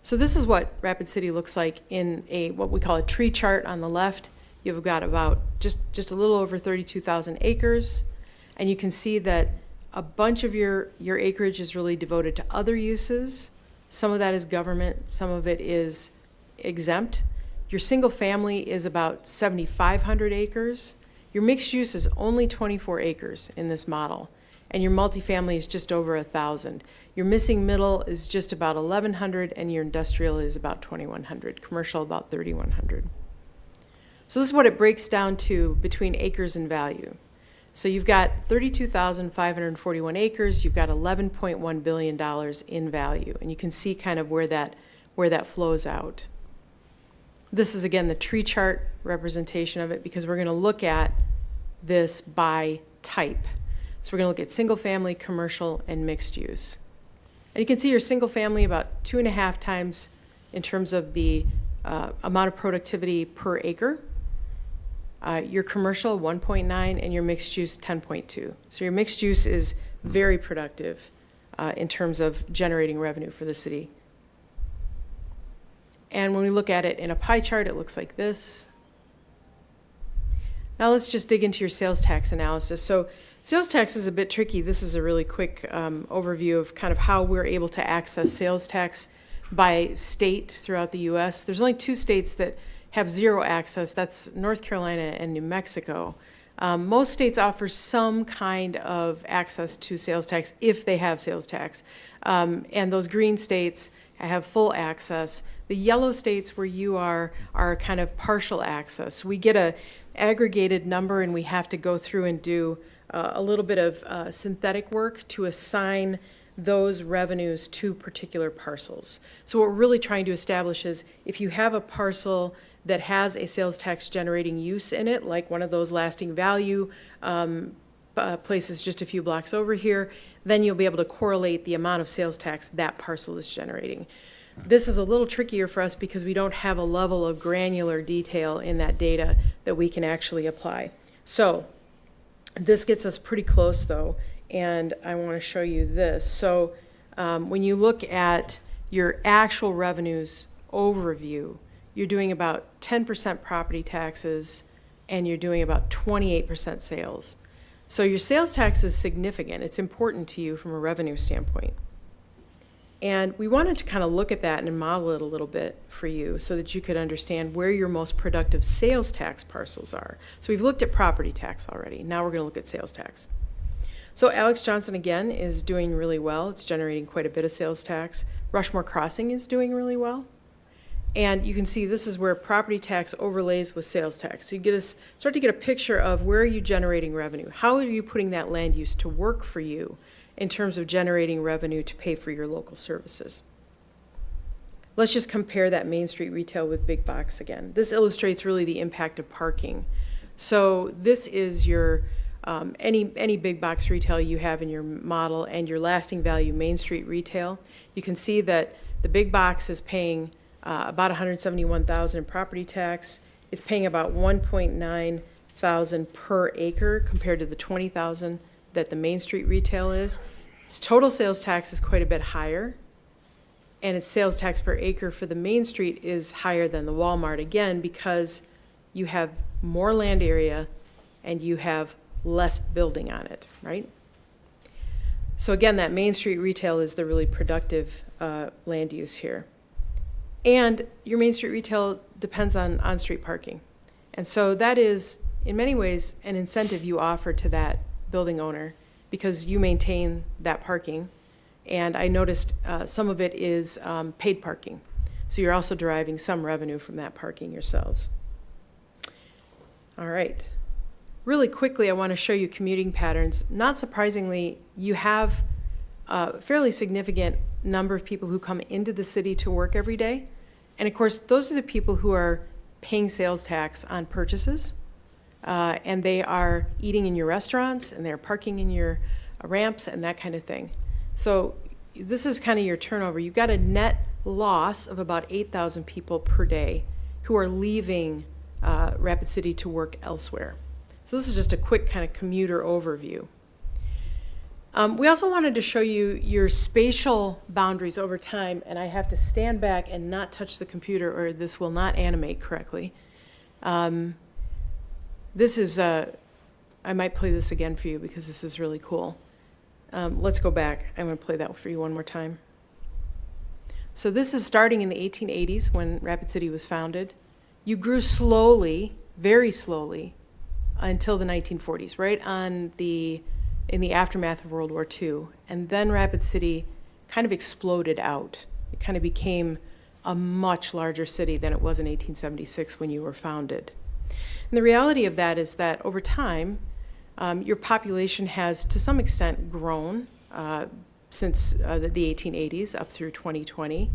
[SPEAKER 5] So this is what Rapid City looks like in what we call a tree chart on the left. You've got about just a little over 32,000 acres, and you can see that a bunch of your acreage is really devoted to other uses. Some of that is government, some of it is exempt. Your single family is about 7,500 acres. Your mixed use is only 24 acres in this model, and your multifamily is just over 1,000. Your missing middle is just about 1,100, and your industrial is about 2,100, commercial about 3,100. So this is what it breaks down to between acres and value. So you've got 32,541 acres, you've got $11.1 billion in value, and you can see kind of where that flows out. This is, again, the tree chart representation of it, because we're going to look at this by type. So we're going to look at single family, commercial, and mixed use. And you can see your single family about 2.5 times in terms of the amount of productivity per acre. Your commercial 1.9, and your mixed use 10.2. So your mixed use is very productive in terms of generating revenue for the city. And when we look at it in a pie chart, it looks like this. Now let's just dig into your sales tax analysis. So sales tax is a bit tricky. This is a really quick overview of kind of how we're able to access sales tax by state throughout the U.S. There's only 2 states that have zero access. That's North Carolina and New Mexico. Most states offer some kind of access to sales tax if they have sales tax. And those green states have full access. The yellow states where you are kind of partial access. We get a aggregated number, and we have to go through and do a little bit of synthetic work to assign those revenues to particular parcels. So what we're really trying to establish is if you have a parcel that has a sales tax generating use in it, like one of those lasting value places just a few blocks over here, then you'll be able to correlate the amount of sales tax that parcel is generating. This is a little trickier for us because we don't have a level of granular detail in that data that we can actually apply. So this gets us pretty close though, and I want to show you this. So when you look at your actual revenues overview, you're doing about 10% property taxes and you're doing about 28% sales. So your sales tax is significant. It's important to you from a revenue standpoint. And we wanted to kind of look at that and model it a little bit for you so that you could understand where your most productive sales tax parcels are. So we've looked at property tax already. Now we're going to look at sales tax. So Alex Johnson, again, is doing really well. It's generating quite a bit of sales tax. Rushmore Crossing is doing really well. And you can see this is where property tax overlays with sales tax. So you start to get a picture of where are you generating revenue? How are you putting that land use to work for you in terms of generating revenue to pay for your local services? Let's just compare that Main Street retail with big box again. This illustrates really the impact of parking. So this is your any big box retail you have in your model and your lasting value Main Street retail. You can see that the big box is paying about $171,000 in property tax. It's paying about $1.9 thousand per acre compared to the $20,000 that the Main Street retail is. Its total sales tax is quite a bit higher, and its sales tax per acre for the Main Street is higher than the Walmart, again, because you have more land area and you have less building on it, right? So again, that Main Street retail is the really productive land use here. And your Main Street retail depends on on-street parking. And so that is, in many ways, an incentive you offer to that building owner because you maintain that parking. And I noticed some of it is paid parking. So you're also deriving some revenue from that parking yourselves. All right. Really quickly, I want to show you commuting patterns. Not surprisingly, you have a fairly significant number of people who come into the city to work every day. And of course, those are the people who are paying sales tax on purchases. And they are eating in your restaurants, and they're parking in your ramps and that kind of thing. So this is kind of your turnover. You've got a net loss of about 8,000 people per day who are leaving Rapid City to work elsewhere. So this is just a quick kind of commuter overview. We also wanted to show you your spatial boundaries over time, and I have to stand back and not touch the computer or this will not animate correctly. This is, I might play this again for you because this is really cool. Let's go back. I'm going to play that for you one more time. So this is starting in the 1880s when Rapid City was founded. You grew slowly, very slowly, until the 1940s, right in the aftermath of World War II. And then Rapid City kind of exploded out. It kind of became a much larger city than it was in 1876 when you were founded. And the reality of that is that over time, Your population has, to some extent, grown since the 1880s up through 2020.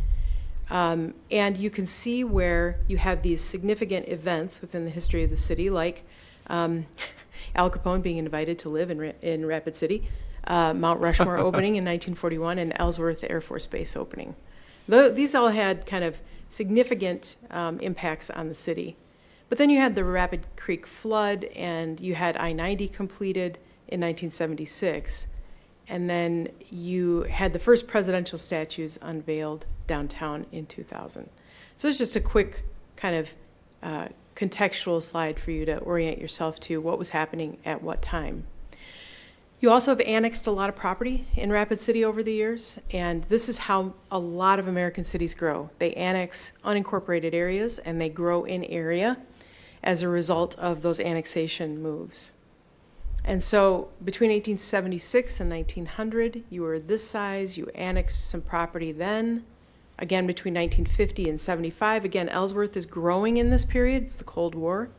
[SPEAKER 5] And you can see where you have these significant events within the history of the city, like Al Capone being invited to live in Rapid City, Mount Rushmore opening in 1941, and Ellsworth Air Force Base opening. These all had kind of significant impacts on the city. But then you had the Rapid Creek flood, and you had I-90 completed in 1976. And then you had the first presidential statues unveiled downtown in 2000. So it's just a quick kind of contextual slide for you to orient yourself to what was happening at what time. You also have annexed a lot of property in Rapid City over the years, and this is how a lot of American cities grow. They annex unincorporated areas, and they grow in area as a result of those annexation moves. And so between 1876 and 1900, you were this size, you annexed some property then. Again, between 1950 and 75, again, Ellsworth is growing in this period, it's the Cold War.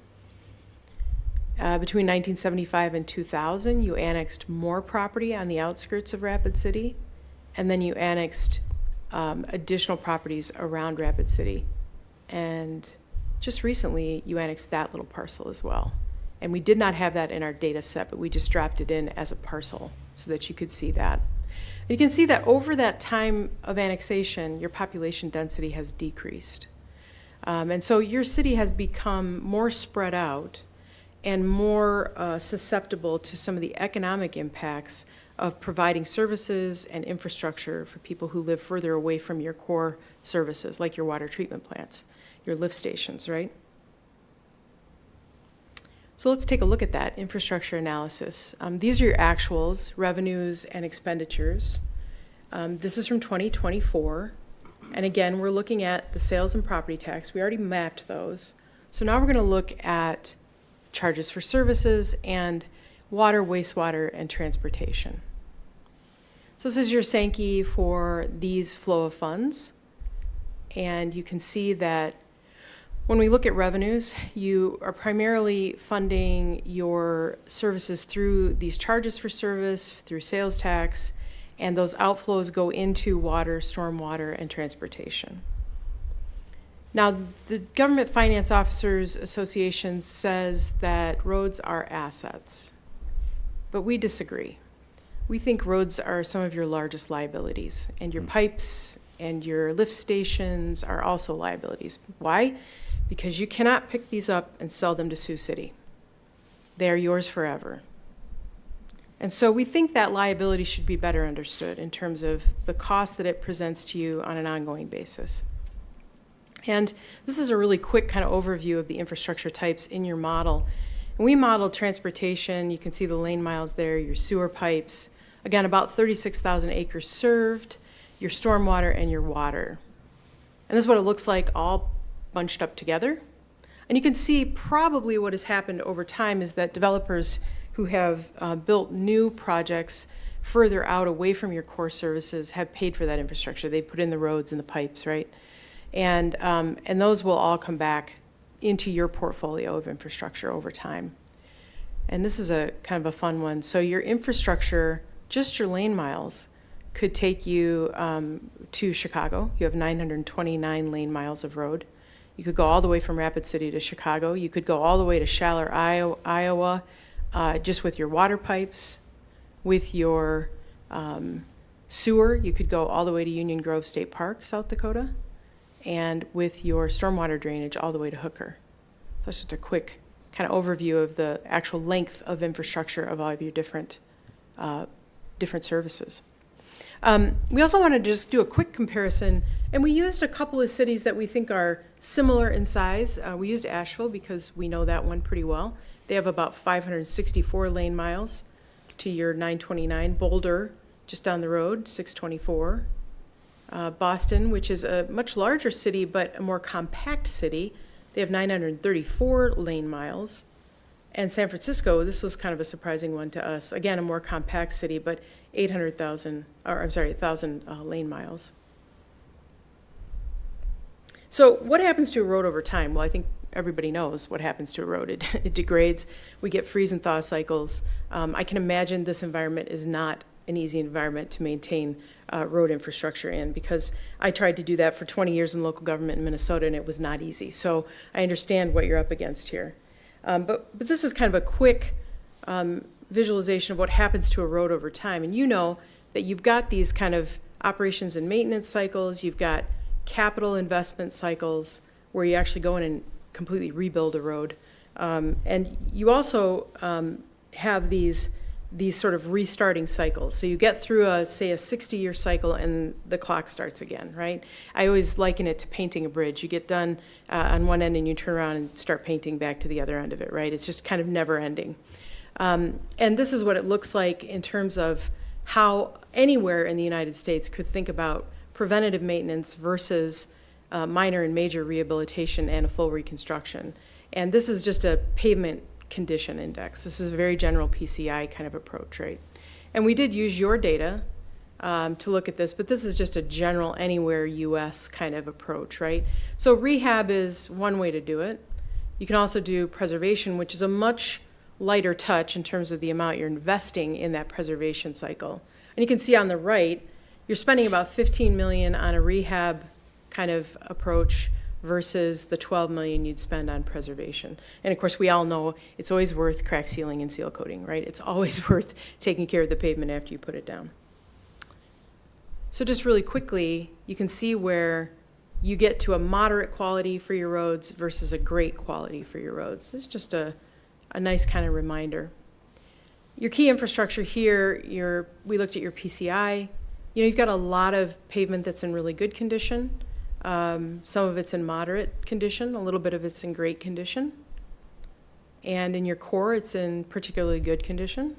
[SPEAKER 5] Between 1975 and 2000, you annexed more property on the outskirts of Rapid City, and then you annexed additional properties around Rapid City. And just recently, you annexed that little parcel as well. And we did not have that in our data set, but we just dropped it in as a parcel so that you could see that. And you can see that over that time of annexation, your population density has decreased. And so your city has become more spread out and more susceptible to some of the economic impacts of providing services and infrastructure for people who live further away from your core services, like your water treatment plants, your lift stations, right? So let's take a look at that infrastructure analysis. These are your actuals, revenues, and expenditures. This is from 2024. And again, we're looking at the sales and property tax. We already mapped those. So now we're going to look at charges for services and water, wastewater, and transportation. So this is your Sankey for these flow of funds. And you can see that when we look at revenues, you are primarily funding your services through these charges for service, through sales tax, and those outflows go into water, stormwater, and transportation. Now, the Government Finance Officers Association says that roads are assets, but we disagree. We think roads are some of your largest liabilities, and your pipes and your lift stations are also liabilities. Why? Because you cannot pick these up and sell them to Sioux City. They are yours forever. And so we think that liability should be better understood in terms of the cost that it presents to you on an ongoing basis. And this is a really quick kind of overview of the infrastructure types in your model. And we modeled transportation. You can see the lane miles there, your sewer pipes. Again, about 36,000 acres served, your stormwater, and your water. And this is what it looks like all bunched up together. And you can see probably what has happened over time is that developers who have built new projects further out away from your core services have paid for that infrastructure. They put in the roads and the pipes, right? And those will all come back into your portfolio of infrastructure over time. And this is a kind of a fun one. So your infrastructure, just your lane miles, could take you to Chicago. You have 929 lane miles of road. You could go all the way from Rapid City to Chicago. You could go all the way to Schaller, Iowa, just with your water pipes. With your sewer, you could go all the way to Union Grove State Park, South Dakota. And with your stormwater drainage all the way to Hooker. So that's just a quick kind of overview of the actual length of infrastructure of all of your different services. We also want to just do a quick comparison, and we used a couple of cities that we think are similar in size. We used Asheville because we know that one pretty well. They have about 564 lane miles to your 929. Boulder, just down the road, 624. Boston, which is a much larger city but a more compact city, they have 934 lane miles. And San Francisco, this was kind of a surprising one to us. Again, a more compact city, but 1,000 lane miles. So what happens to a road over time? Well, I think everybody knows what happens to a road. It degrades. We get freeze and thaw cycles. I can imagine this environment is not an easy environment to maintain road infrastructure in, because I tried to do that for 20 years in local government in Minnesota, and it was not easy. So I understand what you're up against here. But this is kind of a quick visualization of what happens to a road over time. And you know that you've got these kind of operations and maintenance cycles, you've got capital investment cycles where you actually go in and completely rebuild a road. And you also have these sort of restarting cycles. So you get through say a 60-year cycle and the clock starts again, right? I always liken it to painting a bridge. You get done on one end and you turn around and start painting back to the other end of it, right? It's just kind of never ending. And this is what it looks like in terms of how anywhere in the United States could think about preventative maintenance versus minor and major rehabilitation and a full reconstruction. And this is just a pavement condition index. This is a very general PCI kind of approach, right? And we did use your data to look at this, but this is just a general anywhere US kind of approach, right? So rehab is one way to do it. You can also do preservation, which is a much lighter touch in terms of the amount you're investing in that preservation cycle. And you can see on the right, you're spending about $15 million on a rehab kind of approach versus the $12 million you'd spend on preservation. And of course, we all know it's always worth crack sealing and seal coating, right? It's always worth taking care of the pavement after you put it down. So just really quickly, you can see where you get to a moderate quality for your roads versus a great quality for your roads. This is just a nice kind of reminder. Your key infrastructure here, we looked at your PCI. You know, you've got a lot of pavement that's in really good condition. Some of it's in moderate condition, a little bit of it's in great condition. And in your core, it's in particularly good condition.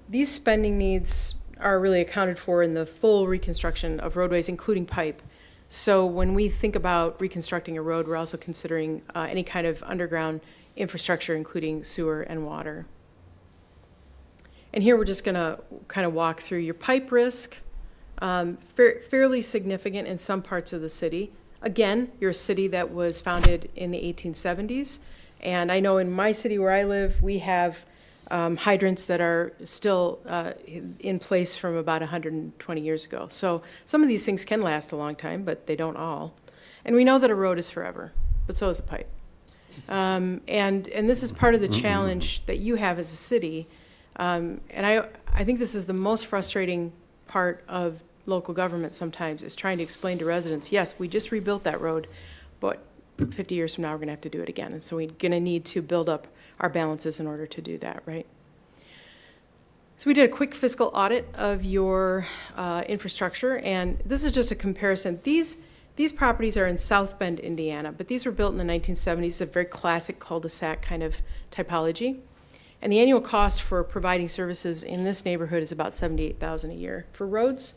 [SPEAKER 5] These spending needs are really accounted for in the full reconstruction of roadways, including pipe. So when we think about reconstructing a road, we're also considering any kind of underground infrastructure, including sewer and water. And here we're just going to kind of walk through your pipe risk, fairly significant in some parts of the city. Again, you're a city that was founded in the 1870s. And I know in my city where I live, we have hydrants that are still in place from about 120 years ago. So some of these things can last a long time, but they don't all. And we know that a road is forever, but so is a pipe. And this is part of the challenge that you have as a city. And I think this is the most frustrating part of local government sometimes, is trying to explain to residents, yes, we just rebuilt that road, but 50 years from now, we're going to have to do it again. And so we're going to need to build up our balances in order to do that, right? So we did a quick fiscal audit of your infrastructure, and this is just a comparison. These properties are in South Bend, Indiana, but these were built in the 1970s, a very classic cul-de-sac kind of typology. And the annual cost for providing services in this neighborhood is about $78,000 a year for roads,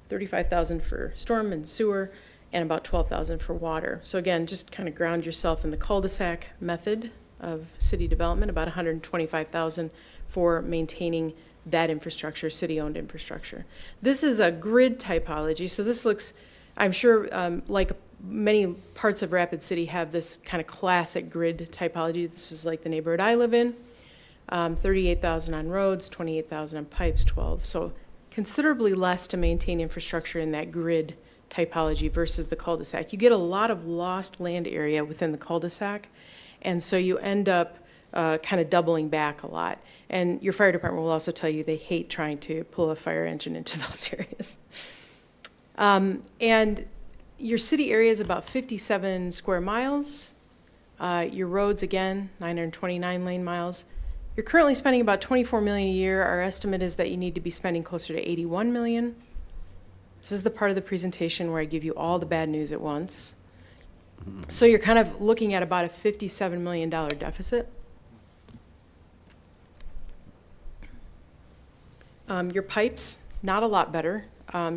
[SPEAKER 5] $35,000 for storm and sewer, and about $12,000 for water. So again, just kind of ground yourself in the cul-de-sac method of city development, about $125,000 for maintaining that infrastructure, city-owned infrastructure. This is a grid typology, so this looks, I'm sure, like many parts of Rapid City have this kind of classic grid typology. This is like the neighborhood I live in. 38,000 on roads, 28,000 on pipes, 12. So considerably less to maintain infrastructure in that grid typology versus the cul-de-sac. You get a lot of lost land area within the cul-de-sac, and so you end up kind of doubling back a lot. And your fire department will also tell you they hate trying to pull a fire engine into those areas. And your city area is about 57 square miles. Your roads, again, 929 lane miles. You're currently spending about $24 million a year. Our estimate is that you need to be spending closer to $81 million. This is the part of the presentation where I give you all the bad news at once. So you're kind of looking at about a $57 million deficit. Your pipes, not a lot better.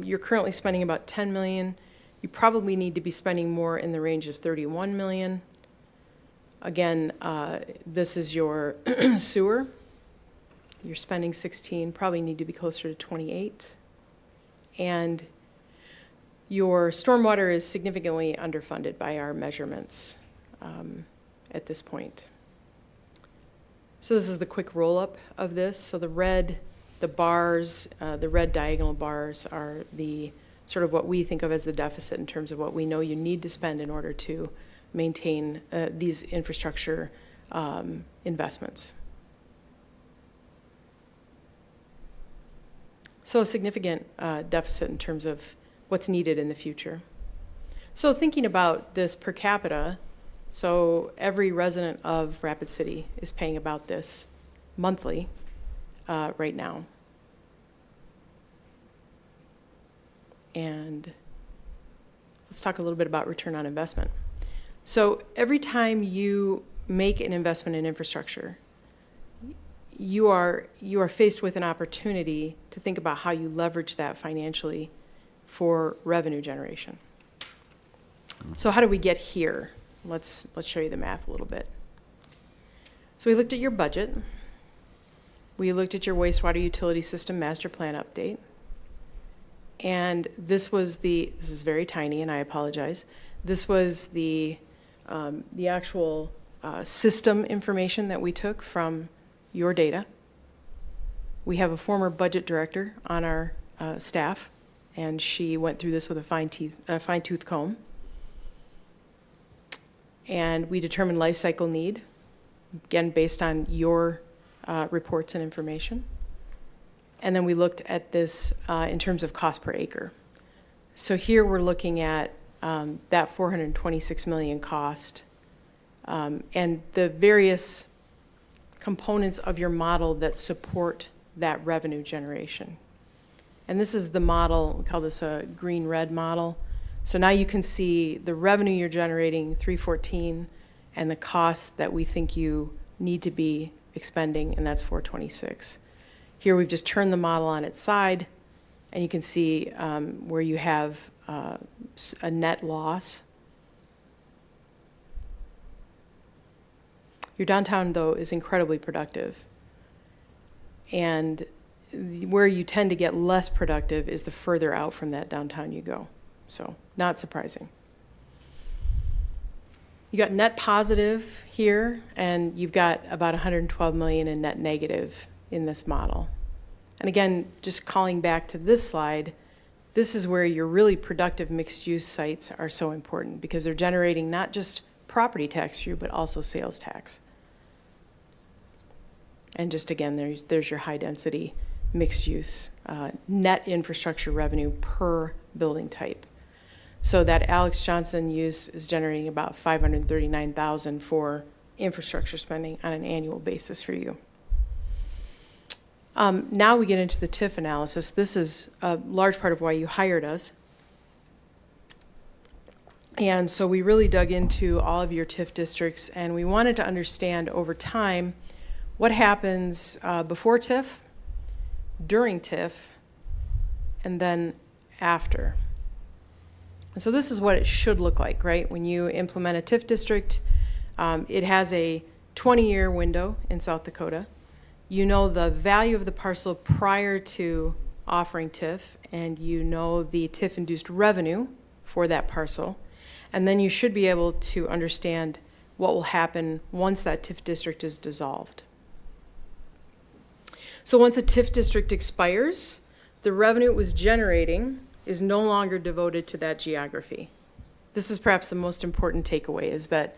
[SPEAKER 5] You're currently spending about $10 million. You probably need to be spending more in the range of $31 million. Again, this is your sewer. You're spending 16, probably need to be closer to 28. And Your stormwater is significantly underfunded by our measurements at this point. So this is the quick roll-up of this. So the red diagonal bars are the sort of what we think of as the deficit in terms of what we know you need to spend in order to maintain these infrastructure investments. So a significant deficit in terms of what's needed in the future. So thinking about this per capita, so every resident of Rapid City is paying about this monthly right now. And let's talk a little bit about return on investment. So every time you make an investment in infrastructure, you are faced with an opportunity to think about how you leverage that financially for revenue generation. So how do we get here? Let's show you the math a little bit. So we looked at your budget. We looked at your wastewater utility system master plan update. And this is very tiny, and I apologize. This was the actual system information that we took from your data. We have a former budget director on our staff, and she went through this with a fine-tooth comb. And we determined life cycle need, again, based on your reports and information. And then we looked at this in terms of cost per acre. So here we're looking at that $426 million cost and the various components of your model that support that revenue generation. And this is the model, we call this a green-red model. So now you can see the revenue you're generating, 314, and the costs that we think you need to be expending, and that's 426. Here we've just turned the model on its side, and you can see where you have a net loss. Your downtown, though, is incredibly productive. And where you tend to get less productive is the further out from that downtown you go. So, not surprising. You got net positive here, and you've got about 112 million in net negative in this model. And again, just calling back to this slide, this is where your really productive mixed-use sites are so important because they're generating not just property tax for you, but also sales tax. And just again, there's your high-density mixed-use net infrastructure revenue per building type. So that Alex Johnson use is generating about $539,000 for infrastructure spending on an annual basis for you. Now we get into the TIF analysis. This is a large part of why you hired us. And so we really dug into all of your TIF districts, and we wanted to understand over time what happens before TIF, during TIF, and then after. And so this is what it should look like, right? When you implement a TIF district, it has a 20-year window in South Dakota. You know the value of the parcel prior to offering TIF, and you know the TIF-induced revenue for that parcel. And then you should be able to understand what will happen once that TIF district is dissolved. So once a TIF district expires, the revenue it was generating is no longer devoted to that geography. This is perhaps the most important takeaway, is that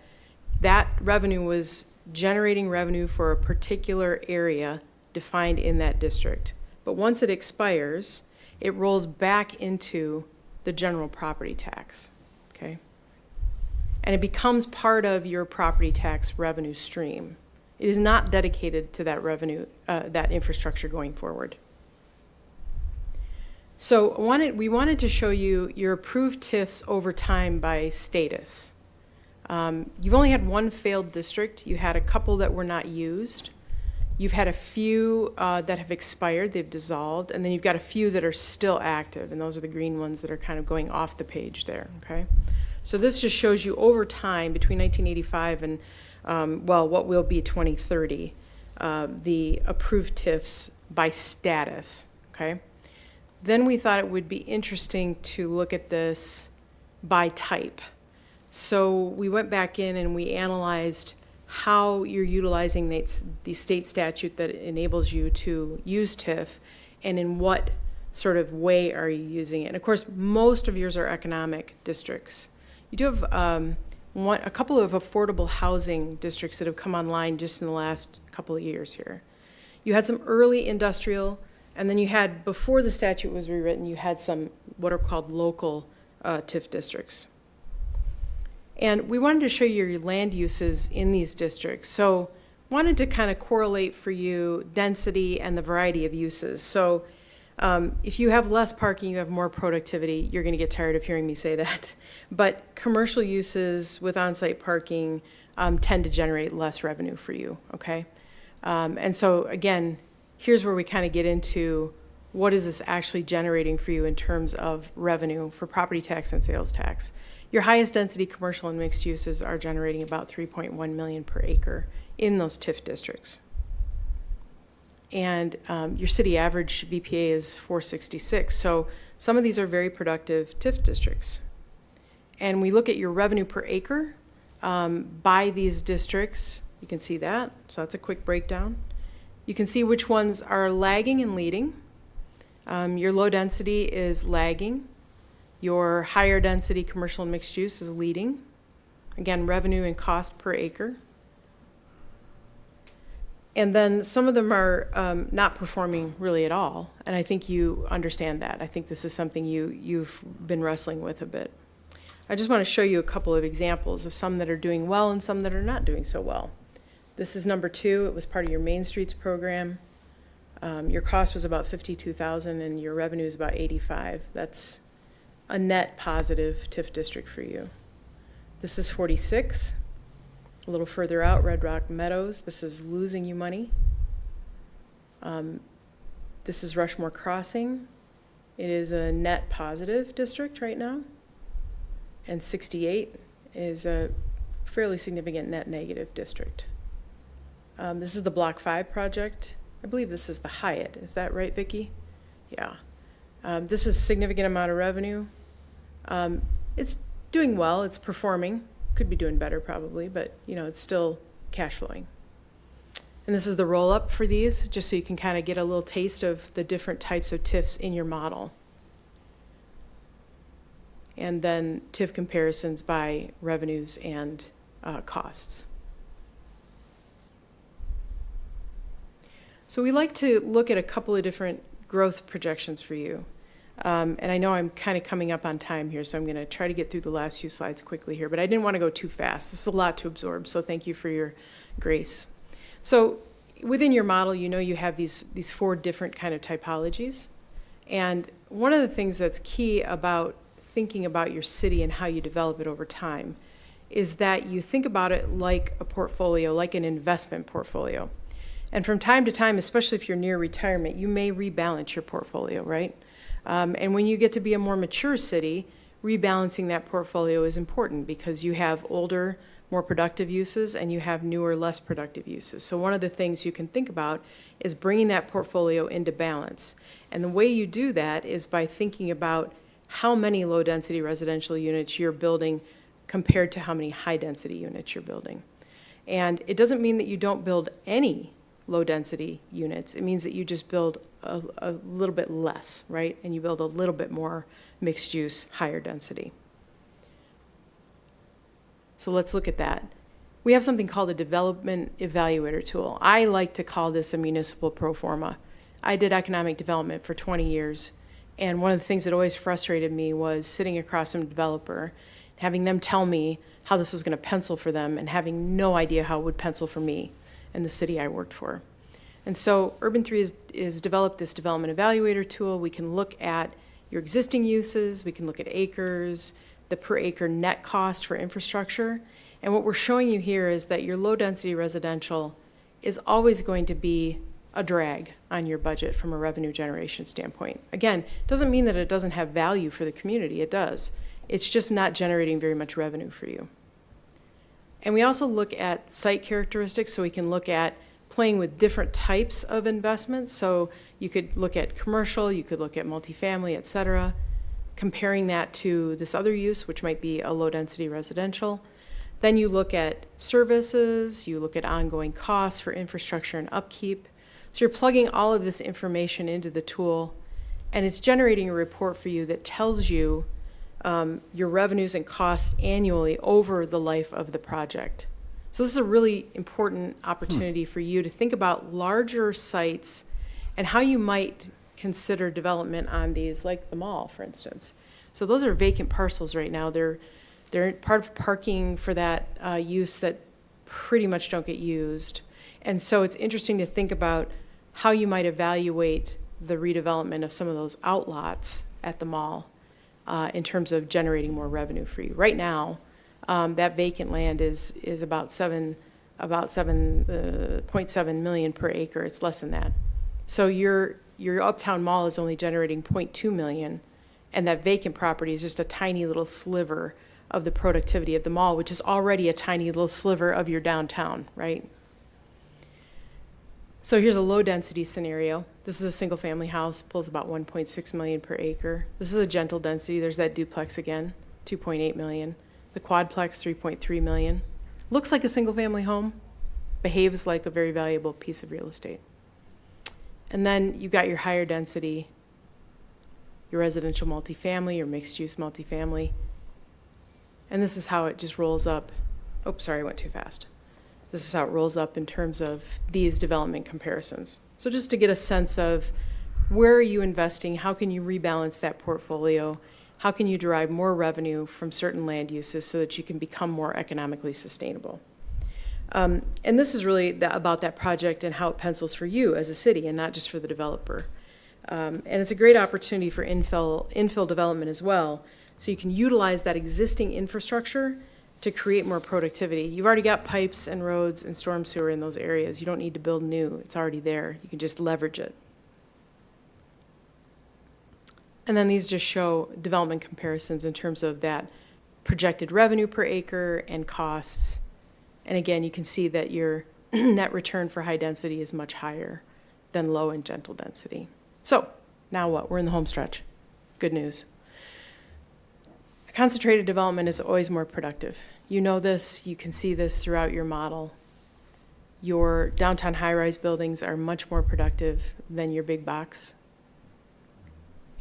[SPEAKER 5] that revenue was generating revenue for a particular area defined in that district. But once it expires, it rolls back into the general property tax, okay? And it becomes part of your property tax revenue stream. It is not dedicated to that revenue, that infrastructure going forward. So we wanted to show you your approved TIFs over time by status. You've only had one failed district. You had a couple that were not used. You've had a few that have expired, they've dissolved, and then you've got a few that are still active, and those are the green ones that are kind of going off the page there, okay? So this just shows you over time, between 1985 and, what will be 2030, the approved TIFs by status, okay? then we thought it would be interesting to look at this by type. So we went back in and we analyzed how you're utilizing the state statute that enables you to use TIF, and in what sort of way are you using it. And of course, most of yours are economic districts. You do have a couple of affordable housing districts that have come online just in the last couple of years here. You had some early industrial, and then you had, before the statute was rewritten, you had some what are called local TIF districts. And we wanted to show you your land uses in these districts. So wanted to kind of correlate for you density and the variety of uses. So if you have less parking, you have more productivity. You're going to get tired of hearing me say that. But commercial uses with on-site parking tend to generate less revenue for you, okay? And so again, here's where we kind of get into what is this actually generating for you in terms of revenue for property tax and sales tax. Your highest density commercial and mixed uses are generating about 3.1 million per acre in those TIF districts. And your city average VPA is 466. So some of these are very productive TIF districts. And we look at your revenue per acre by these districts. You can see that. So that's a quick breakdown. You can see which ones are lagging and leading. Your low density is lagging. Your higher density commercial and mixed use is leading. Again, revenue and cost per acre. And then some of them are not performing really at all. And I think you understand that. I think this is something you've been wrestling with a bit. I just want to show you a couple of examples of some that are doing well and some that are not doing so well. This is number 2. It was part of your Main Streets program. Your cost was about $52,000 and your revenue is about $85,000. That's a net positive TIF district for you. This is 46. A little further out, Red Rock Meadows. This is losing you money. This is Rushmore Crossing. It is a net positive district right now. And 68 is a fairly significant net negative district. This is the Block 5 project. I believe this is the Hyatt. Is that right, Vicki? Yeah. This is a significant amount of revenue. It's doing well. It's performing. Could be doing better probably, but you know, it's still cash flowing. And this is the roll up for these, just so you can kind of get a little taste of the different types of TIFs in your model. And then TIF comparisons by revenues and costs. So we like to look at a couple of different growth projections for you. And I know I'm kind of coming up on time here, so I'm going to try to get through the last few slides quickly here, but I didn't want to go too fast. This is a lot to absorb, so thank you for your grace. So within your model, you know you have these 4 different kind of typologies. And one of the things that's key about thinking about your city and how you develop it over time is that you think about it like a portfolio, like an investment portfolio. And from time to time, especially if you're near retirement, you may rebalance your portfolio, right? And when you get to be a more mature city, rebalancing that portfolio is important because you have older, more productive uses and you have newer, less productive uses. So one of the things you can think about is bringing that portfolio into balance. And the way you do that is by thinking about how many low-density residential units you're building compared to how many high-density units you're building. And it doesn't mean that you don't build any low-density units. It means that you just build a little bit less, right? And you build a little bit more mixed use, higher density. So let's look at that. We have something called a development evaluator tool. I like to call this a municipal pro forma. I did economic development for 20 years, and one of the things that always frustrated me was sitting across from a developer, having them tell me how this was going to pencil for them, and having no idea how it would pencil for me and the city I worked for. And so Urban 3 has developed this development evaluator tool. We can look at your existing uses, we can look at acres, the per acre net cost for infrastructure. And what we're showing you here is that your low density residential is always going to be a drag on your budget from a revenue generation standpoint. Again, doesn't mean that it doesn't have value for the community, it does. It's just not generating very much revenue for you. And we also look at site characteristics, so we can look at playing with different types of investments. So you could look at commercial, you could look at multifamily, et cetera, comparing that to this other use, which might be a low-density residential. Then you look at services, you look at ongoing costs for infrastructure and upkeep. So you're plugging all of this information into the tool, and it's generating a report for you that tells you your revenues and costs annually over the life of the project. So this is a really important opportunity for you to think about larger sites and how you might consider development on these, like the mall, for instance. So those are vacant parcels right now. They're part of parking for that use that pretty much don't get used. And so it's interesting to think about how you might evaluate the redevelopment of some of those outlots at the mall in terms of generating more revenue for you. Right now, that vacant land is about 7.7 million per acre. It's less than that. So your Uptown Mall is only generating 0.2 million, and that vacant property is just a tiny little sliver of the productivity of the mall, which is already a tiny little sliver of your downtown, right? So here's a low density scenario. This is a single family house, pulls about 1.6 million per acre. This is a gentle density. There's that duplex again, 2.8 million. The quadplex, 3.3 million. Looks like a single family home, behaves like a very valuable piece of real estate. And then you've got your higher density, your residential multifamily, your mixed use multifamily. And this is how it just rolls up. Oh, sorry, I went too fast. This is how it rolls up in terms of these development comparisons. So just to get a sense of where are you investing, how can you rebalance that portfolio, how can you derive more revenue from certain land uses so that you can become more economically sustainable. And this is really about that project and how it pencils for you as a city and not just for the developer. And it's a great opportunity for infill development as well, so you can utilize that existing infrastructure to create more productivity. You've already got pipes and roads and storm sewer in those areas. You don't need to build new. It's already there. You can just leverage it. And then these just show development comparisons in terms of that projected revenue per acre and costs. And again, you can see that your net return for high density is much higher than low and gentle density. So now what? We're in the home stretch. Good news. Concentrated development is always more productive. You know this, you can see this throughout your model. Your downtown high-rise buildings are much more productive than your big box.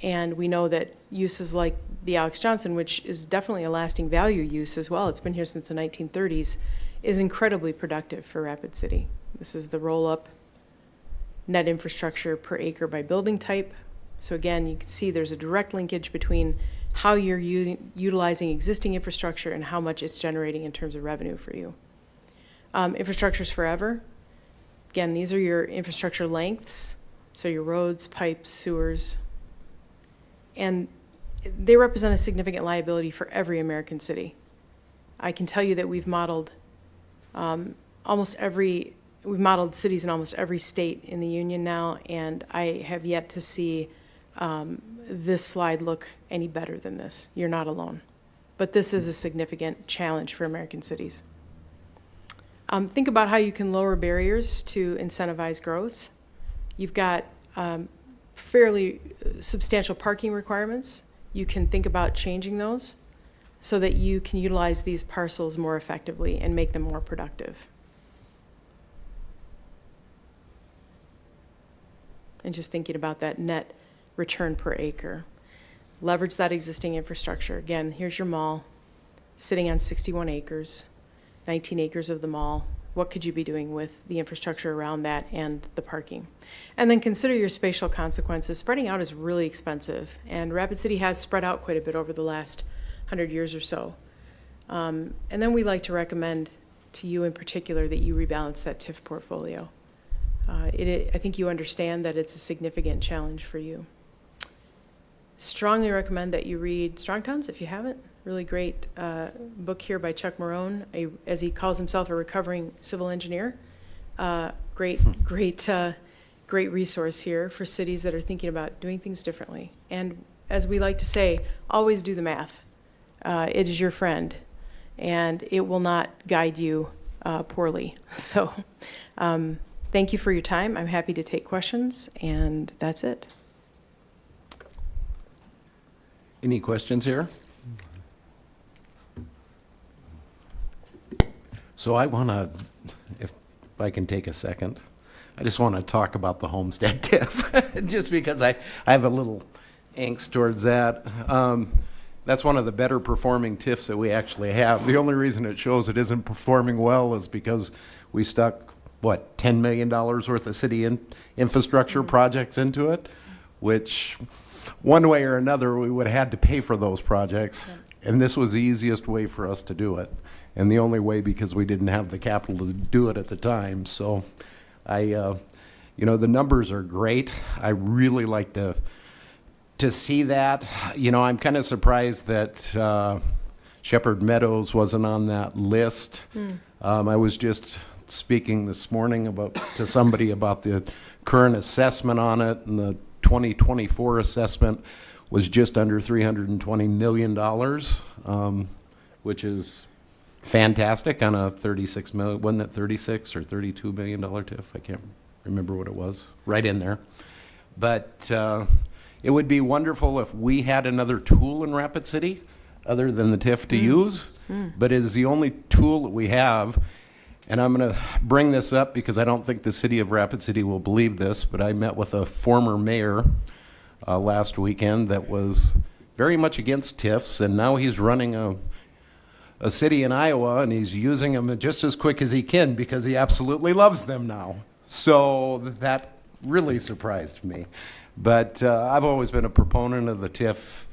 [SPEAKER 5] And we know that uses like the Alex Johnson, which is definitely a lasting value use as well, it's been here since the 1930s, is incredibly productive for Rapid City. This is the roll-up net infrastructure per acre by building type. So again, you can see there's a direct linkage between how you're utilizing existing infrastructure and how much it's generating in terms of revenue for you. Infrastructure's forever. Again, these are your infrastructure lengths, so your roads, pipes, sewers, and they represent a significant liability for every American city. I can tell you that we've modeled we've modeled cities in almost every state in the union now, and I have yet to see this slide look any better than this. You're not alone. But this is a significant challenge for American cities. Think about how you can lower barriers to incentivize growth. You've got fairly substantial parking requirements. You can think about changing those so that you can utilize these parcels more effectively and make them more productive. And just thinking about that net return per acre. Leverage that existing infrastructure. Again, here's your mall, sitting on 61 acres, 19 acres of the mall. What could you be doing with the infrastructure around that and the parking? And then consider your spatial consequences. Spreading out is really expensive, and Rapid City has spread out quite a bit over the last 100 years or so. And then we like to recommend to you in particular that you rebalance that TIF portfolio. I think you understand that it's a significant challenge for you. Strongly recommend that you read Strong Towns if you haven't. Really great book here by Chuck Marone, as he calls himself, a recovering civil engineer. Great resource here for cities that are thinking about doing things differently. And as we like to say, always do the math. It is your friend, and it will not guide you poorly. So thank you for your time. I'm happy to take questions, and that's it.
[SPEAKER 3] Any questions here? So I want to, if I can take a second, I just want to talk about the homestead TIF, just because I have a little angst towards that. That's one of the better performing TIFs that we actually have. The only reason it shows it isn't performing well is because we stuck, what, $10 million worth of city infrastructure projects into it, which one way or another, we would have had to pay for those projects. And this was the easiest way for us to do it. And the only way because we didn't have the capital to do it at the time. So the numbers are great. I really like to see that. I'm kind of surprised that Shepherd Meadows wasn't on that list. I was just speaking this morning to somebody about the current assessment on it, and the 2024 assessment was just under $320 million, which is fantastic on a 36 million, wasn't it 36 or $32 million TIF? I can't remember what it was, right in there. But it would be wonderful if we had another tool in Rapid City other than the TIF to use, but it is the only tool that we have. And I'm going to bring this up because I don't think the city of Rapid City will believe this, but I met with a former mayor last weekend that was very much against TIFs, and now he's running a city in Iowa, and he's using them just as quick as he can because he absolutely loves them now. So that really surprised me. But I've always been a proponent of the TIF,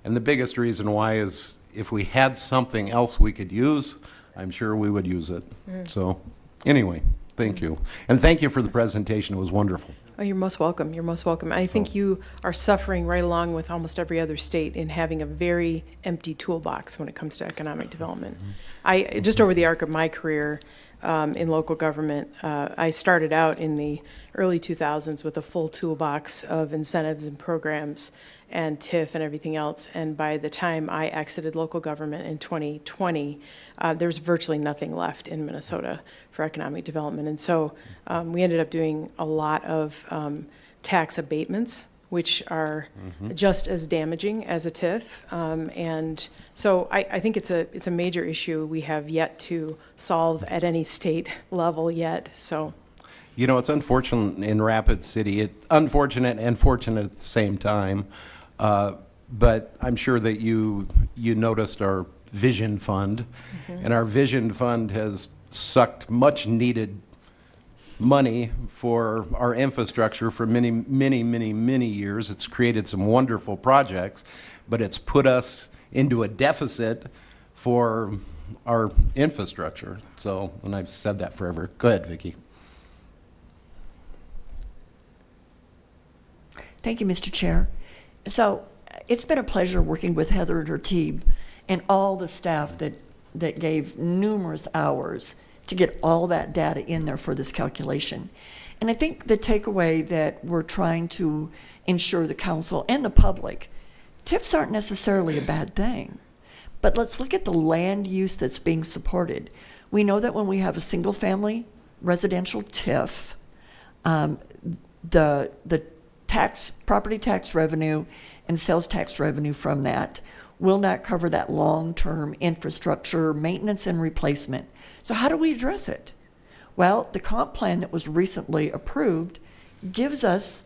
[SPEAKER 3] and the biggest reason why is if we had something else we could use, I'm sure we would use it. So anyway, thank you. And thank you for the presentation. It was wonderful.
[SPEAKER 5] Oh, you're most welcome. You're most welcome. I think you are suffering right along with almost every other state in having a very empty toolbox when it comes to economic development. I just over the arc of my career in local government, I started out in the early 2000s with a full toolbox of incentives and programs and TIF and everything else. And by the time I exited local government in 2020, there was virtually nothing left in Minnesota for economic development. And so we ended up doing a lot of tax abatements, which are just as damaging as a TIF. And so I think it's a major issue we have yet to solve at any state level yet. So.
[SPEAKER 3] It's unfortunate in Rapid City. Unfortunate and fortunate at the same time. But I'm sure that you noticed our Vision Fund, and our Vision Fund has sucked much needed money for our infrastructure for many, many, many, many years. It's created some wonderful projects, but it's put us into a deficit for our infrastructure. So, and I've said that forever. Go ahead, Vicki.
[SPEAKER 10] Thank you, Mr. Chair. So it's been a pleasure working with Heather and her team and all the staff that gave numerous hours to get all that data in there for this calculation. And I think the takeaway that we're trying to ensure the council and the public, TIFs aren't necessarily a bad thing, but let's look at the land use that's being supported. We know that when we have a single family residential TIF, the property tax revenue and sales tax revenue from that will not cover that long-term infrastructure maintenance and replacement. So how do we address it? Well, the comp plan that was recently approved gives us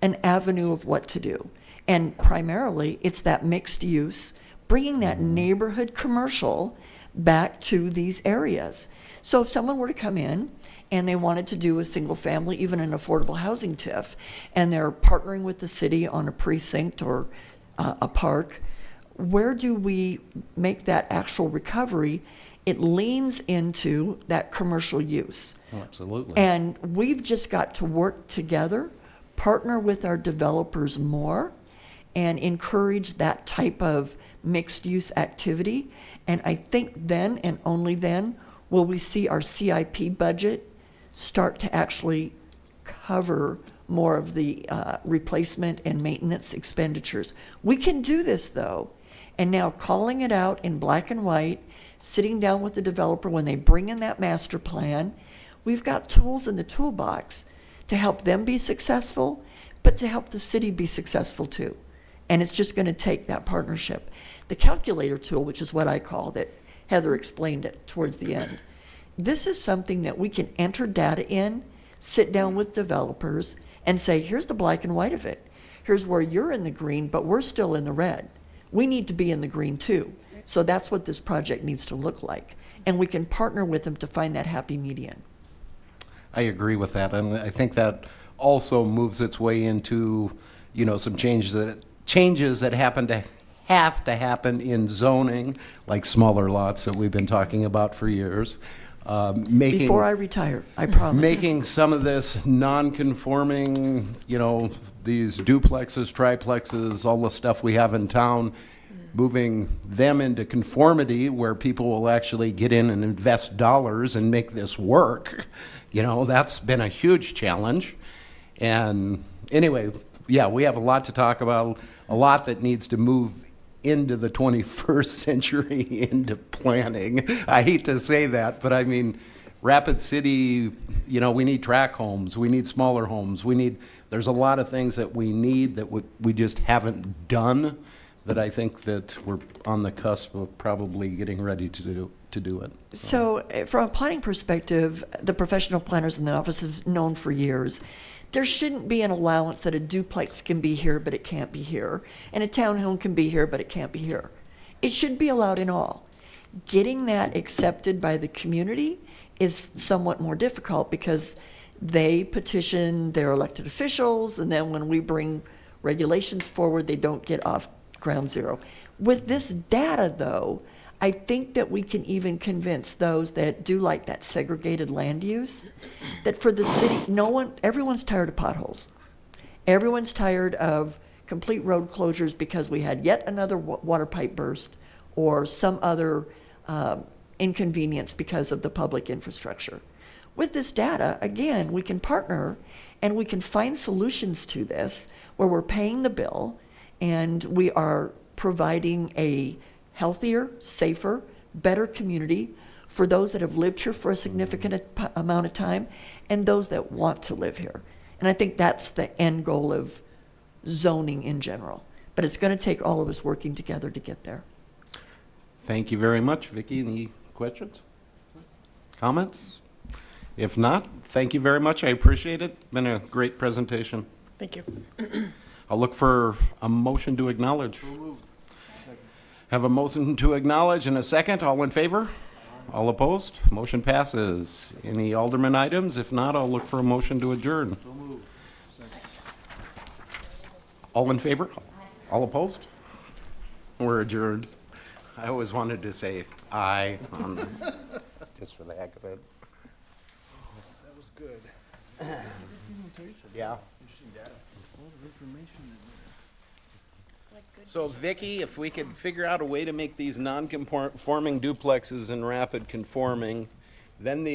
[SPEAKER 10] an avenue of what to do. And primarily, it's that mixed use, bringing that neighborhood commercial back to these areas. So if someone were to come in and they wanted to do a single family, even an affordable housing TIF, and they're partnering with the city on a precinct or a park, where do we make that actual recovery? It leans into that commercial use.
[SPEAKER 3] Oh, absolutely.
[SPEAKER 10] And we've just got to work together, partner with our developers more, and encourage that type of mixed use activity. And I think then and only then will we see our CIP budget start to actually cover more of the replacement and maintenance expenditures. We can do this though. And now calling it out in black and white, sitting down with the developer when they bring in that master plan, We've got tools in the toolbox to help them be successful, but to help the city be successful too. And it's just going to take that partnership. The calculator tool, which is what I called it, Heather explained it towards the end. This is something that we can enter data in, sit down with developers, and say, here's the black and white of it. Here's where you're in the green, but we're still in the red. We need to be in the green too. So that's what this project needs to look like. And we can partner with them to find that happy median.
[SPEAKER 3] I agree with that, and I think that also moves its way into, you know, some changes that have to happen in zoning, like smaller lots that we've been talking about for years.
[SPEAKER 10] Before I retire, I promise.
[SPEAKER 3] Making some of this non-conforming, you know, these duplexes, triplexes, all the stuff we have in town, moving them into conformity where people will actually get in and invest dollars and make this work. You know, that's been a huge challenge. And anyway, yeah, we have a lot to talk about, a lot that needs to move into the 21st century into planning. I hate to say that, but I mean, Rapid City, you know, we need tract homes, we need smaller homes, there's a lot of things that we need that we just haven't done, that I think that we're on the cusp of probably getting ready to do it.
[SPEAKER 10] So from a planning perspective, the professional planners in the office have known for years, there shouldn't be an allowance that a duplex can be here, but it can't be here, and a townhome can be here, but it can't be here. It should be allowed in all. Getting that accepted by the community is somewhat more difficult because they petition their elected officials, and then when we bring regulations forward, they don't get off ground zero. With this data, though, I think that we can even convince those that do like that segregated land use, that for the city, everyone's tired of potholes. Everyone's tired of complete road closures because we had yet another water pipe burst or some other inconvenience because of the public infrastructure. With this data, again, we can partner and we can find solutions to this where we're paying the bill and we are providing a healthier, safer, better community for those that have lived here for a significant amount of time and those that want to live here. And I think that's the end goal of zoning in general. But it's going to take all of us working together to get there.
[SPEAKER 3] Thank you very much. Vicki, any questions? Comments? If not, thank you very much. I appreciate it. Been a great presentation.
[SPEAKER 5] Thank you.
[SPEAKER 3] I'll look for a motion to acknowledge. Have a motion to acknowledge and a second. All in favor? All opposed? Motion passes. Any alderman items? If not, I'll look for a motion to adjourn. All in favor? All opposed? We're adjourned. I always wanted to say aye, just for the heck of it.
[SPEAKER 1] That was good.
[SPEAKER 3] Yeah. So Vicki, if we could figure out a way to make these non-conforming duplexes in Rapid conforming, then the